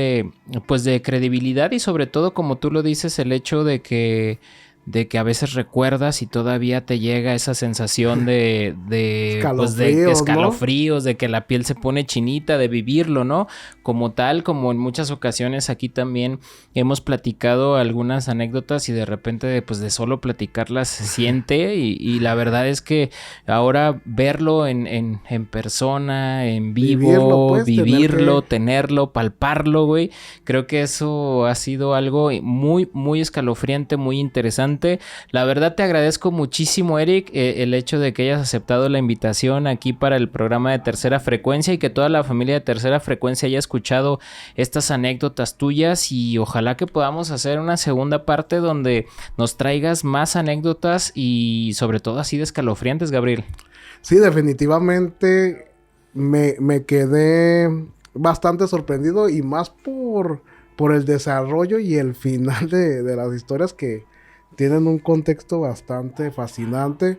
pues de credibilidad, y sobre todo, como tú lo dices, el hecho de que a veces recuerdas y todavía te llega esa sensación pues de Escalofríos, ¿no? escalofríos, de que la piel se pone chinita, de vivirlo, ¿no? Como tal, como en muchas ocasiones aquí también hemos platicado algunas anécdotas, y de repente pues de solo platicarlas se siente, y la verdad es que ahora verlo en persona, en Vivirlo, vivo, pues, tener vivirlo, que... tenerlo, palparlo, güey, creo que eso ha sido algo muy, muy escalofriante, muy interesante. La verdad te agradezco muchísimo, Eric, el hecho de que hayas aceptado la invitación aquí para el programa de Tercera Frecuencia, y que toda la familia de Tercera Frecuencia haya escuchado estas anécdotas tuyas, y ojalá que podamos hacer una segunda parte donde nos traigas más anécdotas, y sobre todo así de escalofriantes, Gabriel. Sí, definitivamente me quedé bastante sorprendido, y más por el desarrollo y el final de las historias, que tienen un contexto bastante fascinante.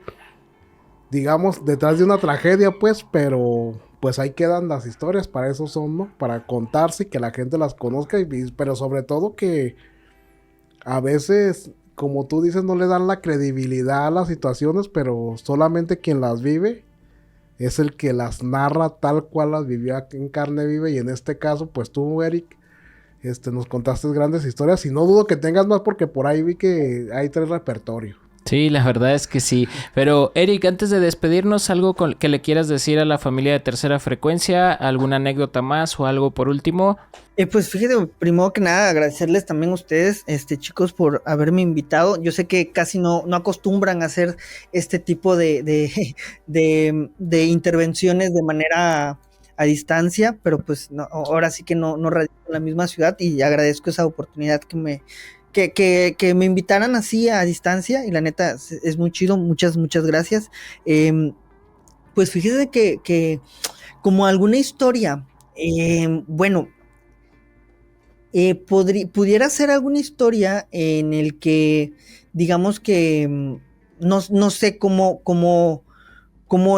Digamos, detrás de una tragedia, pues, pero pues ahí quedan las historias, para eso son, ¿no? Para contarse y que la gente las conozca, pero sobre todo que a veces, como tú dices, no le dan la credibilidad a las situaciones, pero solamente quien las vive es el que las narra tal cual las vivió en carne viva. Y en este caso, pues tú, Eric, nos contaste grandes historias, y no dudo que tengas más, porque por ahí vi que hay 3 repertorios. Sí, la verdad es que sí. Pero Eric, antes de despedirnos, algo que le quieras decir a la familia de Tercera Frecuencia, alguna anécdota más o algo por último. Pues fíjate, primero que nada, agradecerles también a ustedes, chicos, por haberme invitado. Yo sé que casi no acostumbran a hacer este tipo de intervenciones de manera a distancia, pero pues ahora sí que no radico en la misma ciudad, y agradezco esa oportunidad que me invitaran así a distancia, y la neta es muy chido. Muchas gracias. Pues fíjese que como alguna historia Bueno, pudiera ser alguna historia en el que, digamos que, no sé cómo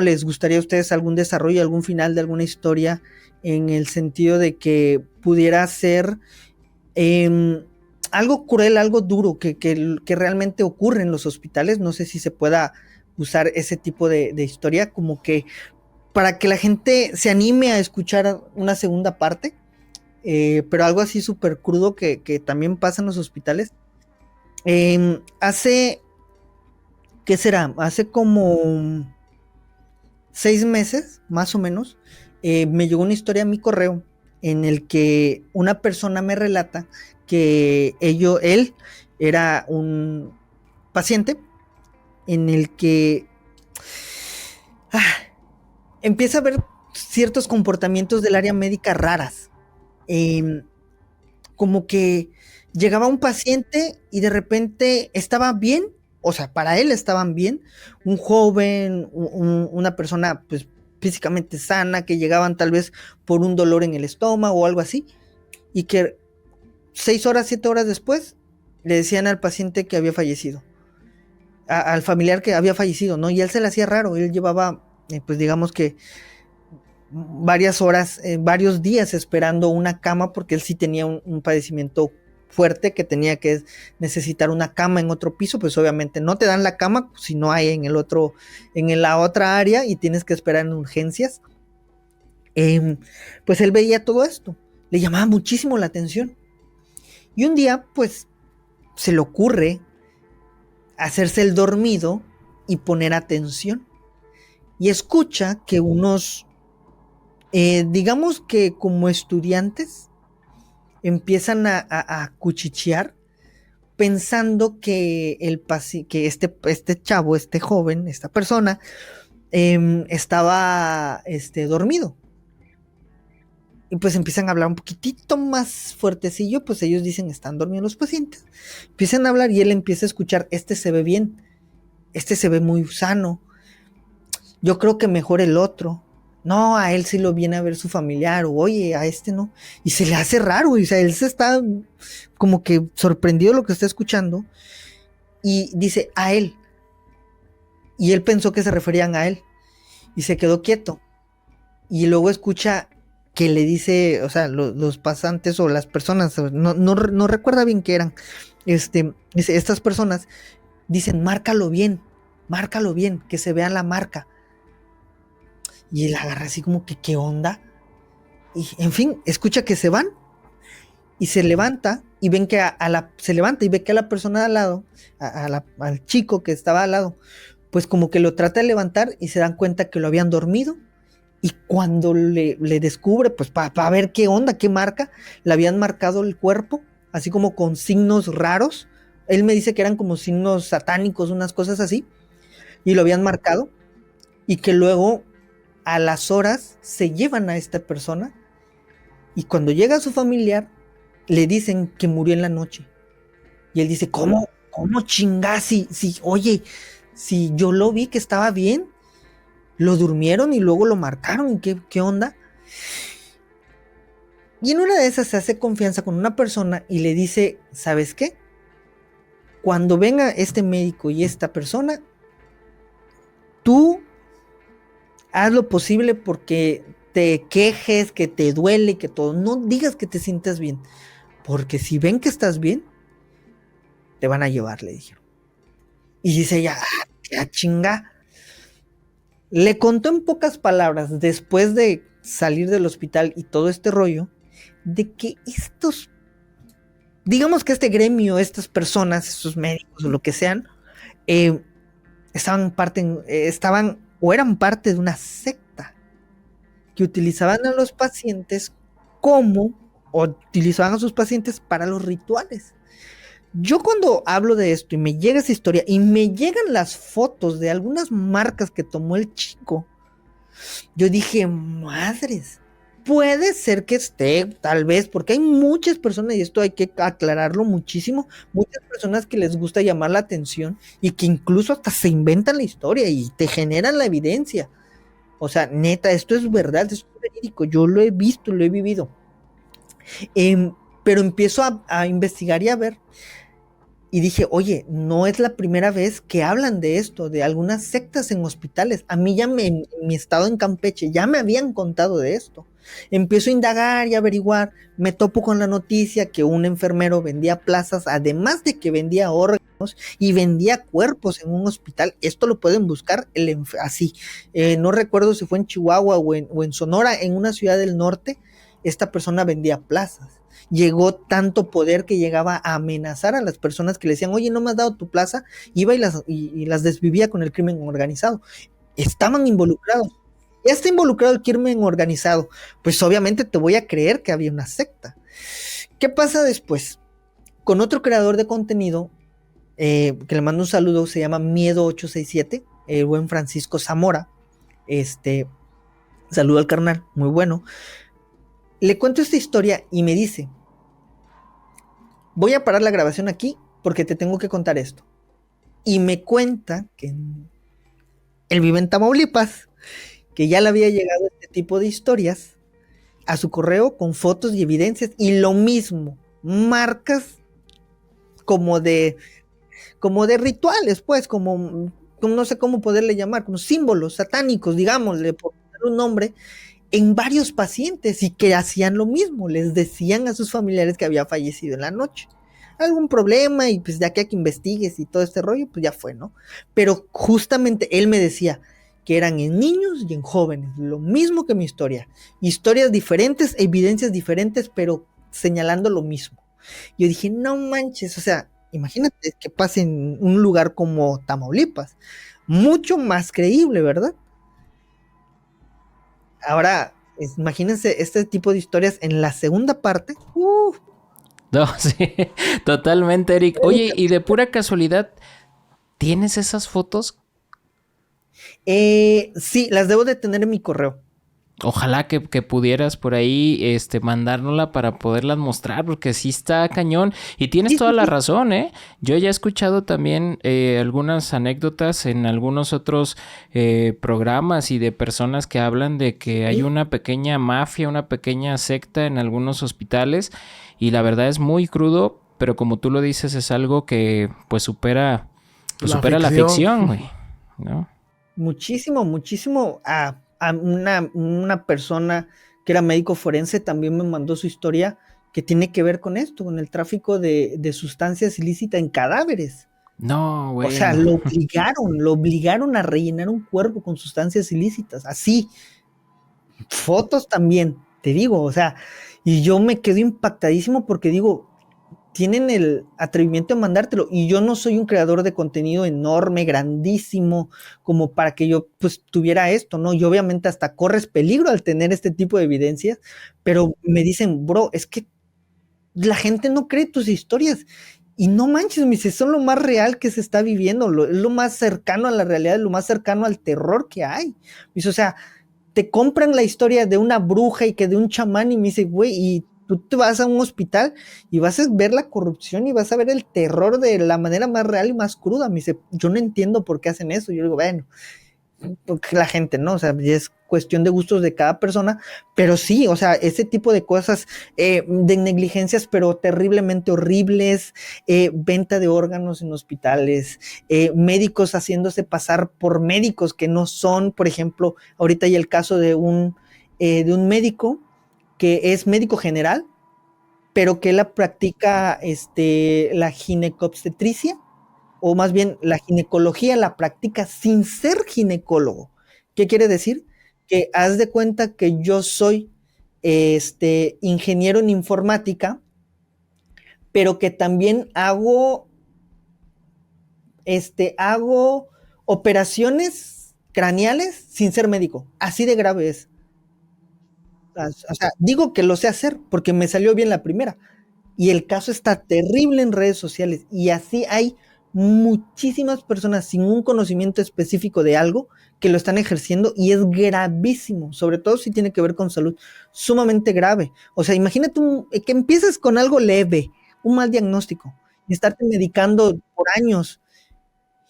les gustaría a ustedes algún desarrollo, algún final de alguna historia, en el sentido de que pudiera ser algo cruel, algo duro, que realmente ocurre en los hospitales. No sé si se pueda usar ese tipo de historia como que para que la gente se anime a escuchar una segunda parte, pero algo así súper crudo que también pasa en los hospitales. Hace, ¿qué será? Hace como 6 meses, más o menos, me llegó una historia a mi correo en el que una persona me relata que él era un paciente en el que ah, empieza a ver ciertos comportamientos del área médica raras. Eh, Como que llegaba un paciente y de repente estaba bien, o sea, para él estaban bien, un joven, una persona pues físicamente sana, que llegaban tal vez por un dolor en el estómago o algo así, y que 6 horas, 7 horas después le decían al paciente que había fallecido, al familiar que había fallecido, ¿no? Y él se le hacía raro, él llevaba, pues digamos que varias horas, varios días esperando una cama, porque él sí tenía un padecimiento fuerte que tenía que necesitar una cama en otro piso. Pues obviamente no te dan la cama si no hay en el otro, en la otra área, y tienes que esperar en urgencias. Pues él veía todo esto, le llamaba muchísimo la atención, y un día pues se le ocurre hacerse el dormido y poner atención, y escucha que unos, digamos que como estudiantes, empiezan a cuchichear pensando que que este chavo, este joven, esta persona, estaba dormido. Y pues empiezan a hablar un poquitito más fuertecillo, pues ellos dicen están dormidos los pacientes. Empiezan a hablar y él empieza a escuchar, este se ve bien, este se ve muy sano, yo creo que mejor el otro. No, a él sí lo viene a ver su familiar, o oye, a este no. Y se le hace raro, o sea, él se está como que sorprendido de lo que está escuchando, y dice a él. Y él pensó que se referían a él, y se quedó quieto. Y luego escucha que le dice, o sea, los pasantes o las personas, no recuerda bien qué eran, dice, estas personas dicen, márcalo bien, que se vea la marca. Y él agarra así como que, ¿qué onda? Y en fin, escucha que se van y se levanta y ven que se levanta y ve que a la persona de al lado, al chico que estaba al lado, pues como que lo trata de levantar, y se dan cuenta que lo habían dormido. Y cuando le descubre, pues para ver qué onda, qué marca, le habían marcado el cuerpo, así como con signos raros. Él me dice que eran como signos satánicos, unas cosas así, y lo habían marcado, y que luego a las horas se llevan a esta persona, y cuando llega a su familiar le dicen que murió en la noche. Y él dice, ¿cómo chingás? Oye, si yo lo vi que estaba bien, lo durmieron y luego lo marcaron, ¿qué onda? Y en una de esas se hace confianza con una persona y le dice, ¿sabes qué? Cuando venga este médico y esta persona, tú haz lo posible porque te quejes, que te duele, que todo. No digas que te sientas bien, porque si ven que estás bien, te van a llevar, le dijeron. Y dice ella, qué chinga. Le contó en pocas palabras, después de salir del hospital y todo este rollo, de que digamos que este gremio, estas personas, estos médicos o lo que sean, estaban o eran parte de una secta que utilizaban a los pacientes o utilizaban a sus pacientes para los rituales. Yo cuando hablo de esto y me llega esa historia y me llegan las fotos de algunas marcas que tomó el chico, yo dije, madres, puede ser que esté, tal vez, porque hay muchas personas, y esto hay que aclararlo muchísimo, muchas personas que les gusta llamar la atención y que incluso hasta se inventan la historia y te generan la evidencia. O sea, neta, esto es verdad, esto es verídico, yo lo he visto, lo he vivido. Pero empiezo a investigar y a ver. Y dije, oye, no es la primera vez que hablan de esto, de algunas sectas en hospitales. A mí en mi estado en Campeche, ya me habían contado de esto. Empiezo a indagar y averiguar. Me topo con la noticia que un enfermero vendía plazas, además de que vendía órganos y vendía cuerpos en un hospital. Esto lo pueden buscar así. No recuerdo si fue en Chihuahua o en Sonora, en una ciudad del norte. Esta persona vendía plazas. Llegó tanto poder que llegaba a amenazar a las personas que le decían, oye, no me has dado tu plaza, iba y las desvivía con el crimen organizado. Estaban involucrados. Ya está involucrado el crimen organizado, pues obviamente te voy a creer que había una secta. ¿Qué pasa después? Con otro creador de contenido, que le mando un saludo, se llama Miedo867, el buen Francisco Zamora. Saludo al carnal, muy bueno. Le cuento esta historia y me dice, voy a parar la grabación aquí porque te tengo que contar esto. Y me cuenta que él vive en Tamaulipas, que ya le había llegado este tipo de historias a su correo con fotos y evidencias, y lo mismo, marcas como de rituales, pues, como no sé cómo poderle llamar, como símbolos satánicos, digámosle, por poner un nombre, en varios pacientes, y que hacían lo mismo, les decían a sus familiares que había fallecido en la noche. Algún problema, y pues ya que investigues y todo este rollo, pues ya fue, ¿no? Pero justamente él me decía que eran en niños y en jóvenes, lo mismo que mi historia. Historias diferentes, evidencias diferentes, pero señalando lo mismo. Yo dije, no manches, o sea, imagínate que pase en un lugar como Tamaulipas. Mucho más creíble, ¿verdad? Ahora, imagínense este tipo de historias en la segunda parte. No, sí, totalmente, Eric. Oye, y de pura casualidad, ¿tienes esas fotos? Sí, las debo de tener en mi correo. Ojalá que pudieras por ahí mandárnosla para poderlas mostrar, porque sí está cañón. Y tienes toda la razón, ¿eh? Yo ya he escuchado también algunas anécdotas en algunos otros programas y de personas que hablan de que hay una pequeña mafia, una pequeña secta en algunos hospitales, y la verdad es muy crudo, pero como tú lo dices, es algo que pues supera la ficción, güey, ¿no? Muchísimo, muchísimo. A una persona que era médico forense también me mandó su historia que tiene que ver con esto, con el tráfico de sustancias ilícitas en cadáveres. No, güey. O sea, lo obligaron a rellenar un cuerpo con sustancias ilícitas, así. Fotos también, te digo, o sea, y yo me quedo impactadísimo porque digo, tienen el atrevimiento de mandártelo, y yo no soy un creador de contenido enorme, grandísimo, como para que yo pues tuviera esto, ¿no? Y obviamente hasta corres peligro al tener este tipo de evidencias, pero me dicen, bro, es que la gente no cree tus historias, y no manches, me dice, son lo más real que se está viviendo, es lo más cercano a la realidad, lo más cercano al terror que hay. Me dice, o sea, te compran la historia de una bruja y que de un chamán, y me dice, güey, y tú te vas a un hospital y vas a ver la corrupción y vas a ver el terror de la manera más real y más cruda. Me dice, yo no entiendo por qué hacen eso. Yo digo, bueno, porque la gente, ¿no? O sea, es cuestión de gustos de cada persona, pero sí, o sea, ese tipo de cosas, de negligencias, pero terriblemente horribles, venta de órganos en hospitales, médicos haciéndose pasar por médicos que no son. Por ejemplo, ahorita hay el caso de un médico que es médico general, pero que él practica la ginecobstetricia, o más bien la ginecología la practica sin ser ginecólogo. ¿Qué quiere decir? Que haz de cuenta que yo soy ingeniero en informática, pero que también hago operaciones craneales sin ser médico. Así de grave es. O sea, digo que lo sé hacer porque me salió bien la primera. Y el caso está terrible en redes sociales. Y así hay muchísimas personas sin un conocimiento específico de algo que lo están ejerciendo, y es gravísimo, sobre todo si tiene que ver con salud, sumamente grave. O sea, imagínate que empieces con algo leve, un mal diagnóstico, y estarte medicando por años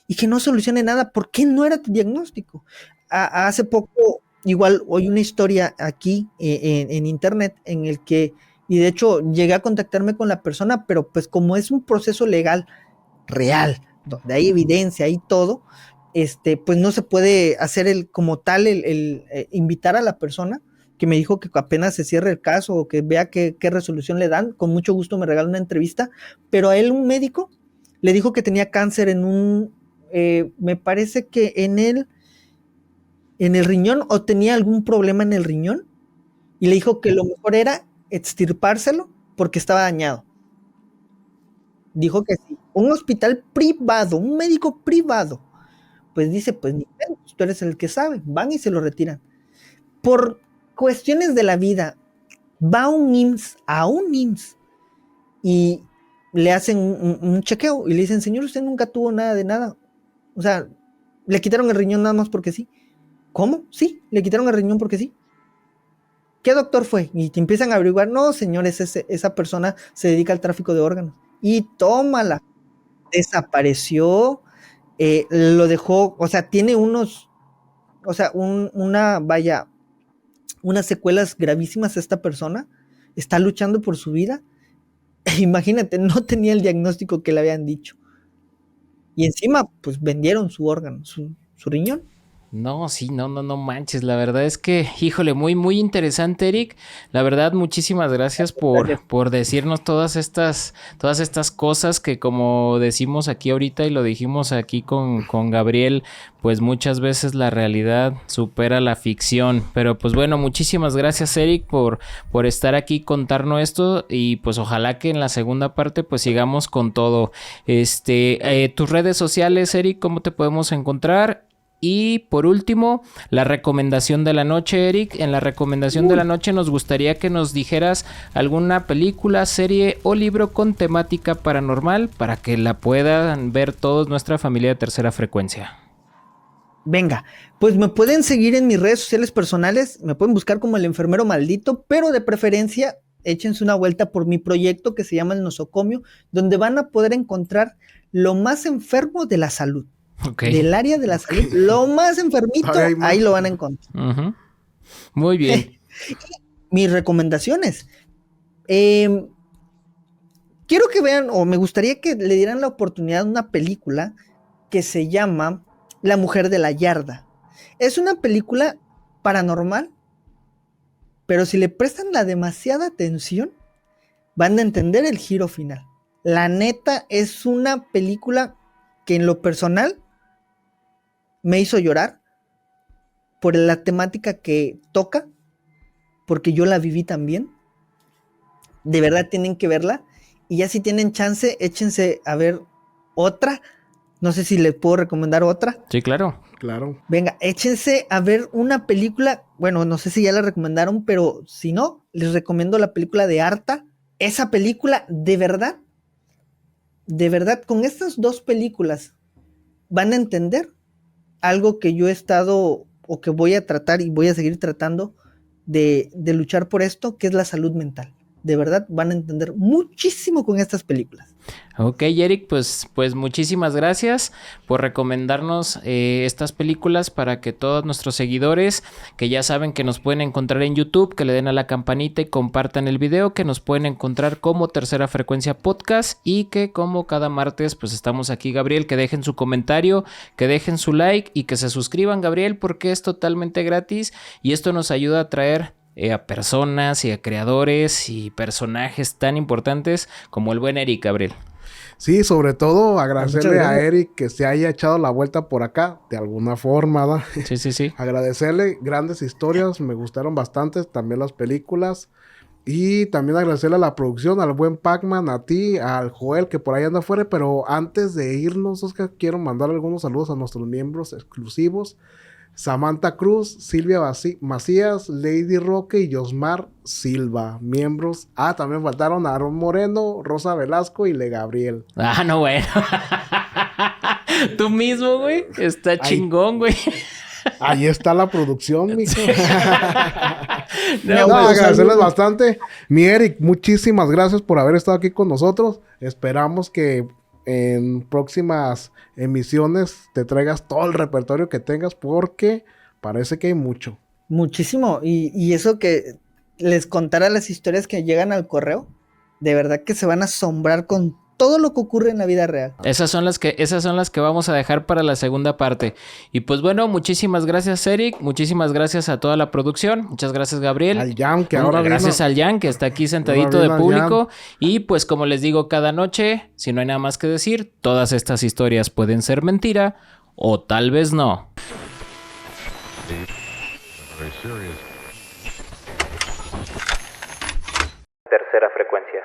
y que no solucione nada. ¿Por qué no era tu diagnóstico? Hace poco igual hay una historia aquí en internet en el que, y de hecho llegué a contactarme con la persona, pero pues como es un proceso legal real, donde hay evidencia y todo, pues no se puede hacer como tal el invitar a la persona que me dijo que apenas se cierre el caso o que vea qué resolución le dan, con mucho gusto me regala una entrevista, pero a él un médico le dijo que tenía cáncer me parece que en el riñón, o tenía algún problema en el riñón, y le dijo que lo mejor era extirpárselo porque estaba dañado. Dijo que sí. Un hospital privado, un médico privado, pues dice, pues ni pedo, tú eres el que sabe, van y se lo retiran. Por cuestiones de la vida, va a un IMSS, y le hacen un chequeo y le dicen, señor, usted nunca tuvo nada de nada. O sea, le quitaron el riñón nada más porque sí. ¿Cómo? Sí, le quitaron el riñón porque sí. ¿Qué doctor fue? Y te empiezan a averiguar, no, señores, esa persona se dedica al tráfico de órganos. Y tómala. Desapareció, lo dejó, o sea, tiene unas secuelas gravísimas esta persona, está luchando por su vida. Imagínate, no tenía el diagnóstico que le habían dicho. Y encima, pues vendieron su órgano, su riñón. No, sí, no manches. La verdad es que, híjole, muy, muy interesante, Eric. La verdad, muchísimas gracias por decirnos todas estas cosas que, como decimos aquí ahorita y lo dijimos aquí con Gabriel, pues muchas veces la realidad supera la ficción. Pero pues bueno, muchísimas gracias, Eric, por estar aquí, contarnos esto, y pues ojalá que en la segunda parte pues sigamos con todo. Tus redes sociales, Eric, ¿cómo te podemos encontrar? Y por último, la recomendación de la noche, Eric. En la recomendación de la noche nos gustaría que nos dijeras alguna película, serie o libro con temática paranormal para que la puedan ver todos nuestra familia de Tercera Frecuencia. Venga, pues me pueden seguir en mis redes sociales personales, me pueden buscar como El Enfermero Maldito, pero de preferencia échense una vuelta por mi proyecto que se llama El Nosocomio, donde van a poder encontrar lo más enfermo de la salud. Okay. Del área de la salud, lo más enfermito, ahí lo van a encontrar. Uh-huh. Muy bien. Mis recomendaciones. Quiero que vean, o me gustaría que le dieran la oportunidad a una película que se llama La Mujer de la Yarda. Es una película paranormal, pero si le prestan la demasiada atención, van a entender el giro final. La neta, es una película que en lo personal me hizo llorar por la temática que toca, porque yo la viví también. De verdad tienen que verla, y ya si tienen chance, échense a ver otra. No sé si les puedo recomendar otra. Sí, claro. Venga, échense a ver una película, bueno, no sé si ya la recomendaron, pero si no, les recomiendo la película de Arta. Esa película, de verdad, con estas dos películas van a entender algo que yo he estado, o que voy a tratar y voy a seguir tratando de luchar por esto, que es la salud mental. De verdad van a entender muchísimo con estas películas. Ok, Eric, pues muchísimas gracias por recomendarnos estas películas para que todos nuestros seguidores, que ya saben que nos pueden encontrar en YouTube, que le den a la campanita y compartan el video, que nos pueden encontrar como Tercera Frecuencia Podcast, y que como cada martes pues estamos aquí, Gabriel, que dejen su comentario, que dejen su like y que se suscriban, Gabriel, porque es totalmente gratis y esto nos ayuda a traer a personas y a creadores y personajes tan importantes como el buen Eric, Gabriel. Sí, sobre todo agradecerle a Eric que se haya echado la vuelta por acá, de alguna forma, ¿verdad? Sí. Agradecerle, grandes historias, me gustaron bastante, también las películas. Y también agradecerle a la producción, al buen Pac-Man, a ti, al Joel, que por ahí anda afuera. Pero antes de irnos, Oscar, quiero mandar algunos saludos a nuestros miembros exclusivos. Samantha Cruz, Silvia Macías, Lady Roque y Yosmar Silva, miembros. También faltaron Aaron Moreno, Rosa Velasco y Le Gabriel. No, bueno. Tú mismo, güey. Está chingón, güey. Ahí está la producción, mijo. Agradecerles bastante. Mi Eric, muchísimas gracias por haber estado aquí con nosotros. Esperamos que en próximas emisiones te traigas todo el repertorio que tengas, porque parece que hay mucho. Muchísimo. Y eso que les contara las historias que llegan al correo, de verdad que se van a asombrar con todo lo que ocurre en la vida real. Esas son las que vamos a dejar para la segunda parte. Y pues bueno, muchísimas gracias, Eric. Muchísimas gracias a toda la producción. Muchas gracias, Gabriel. Al Jan, que ahora Gracias vino. al Jan, que está aquí sentadito Ahora de vino al público. Y pues como les digo cada noche, si no hay nada más que decir, todas estas historias pueden ser mentira o tal vez no. Tercera frecuencia.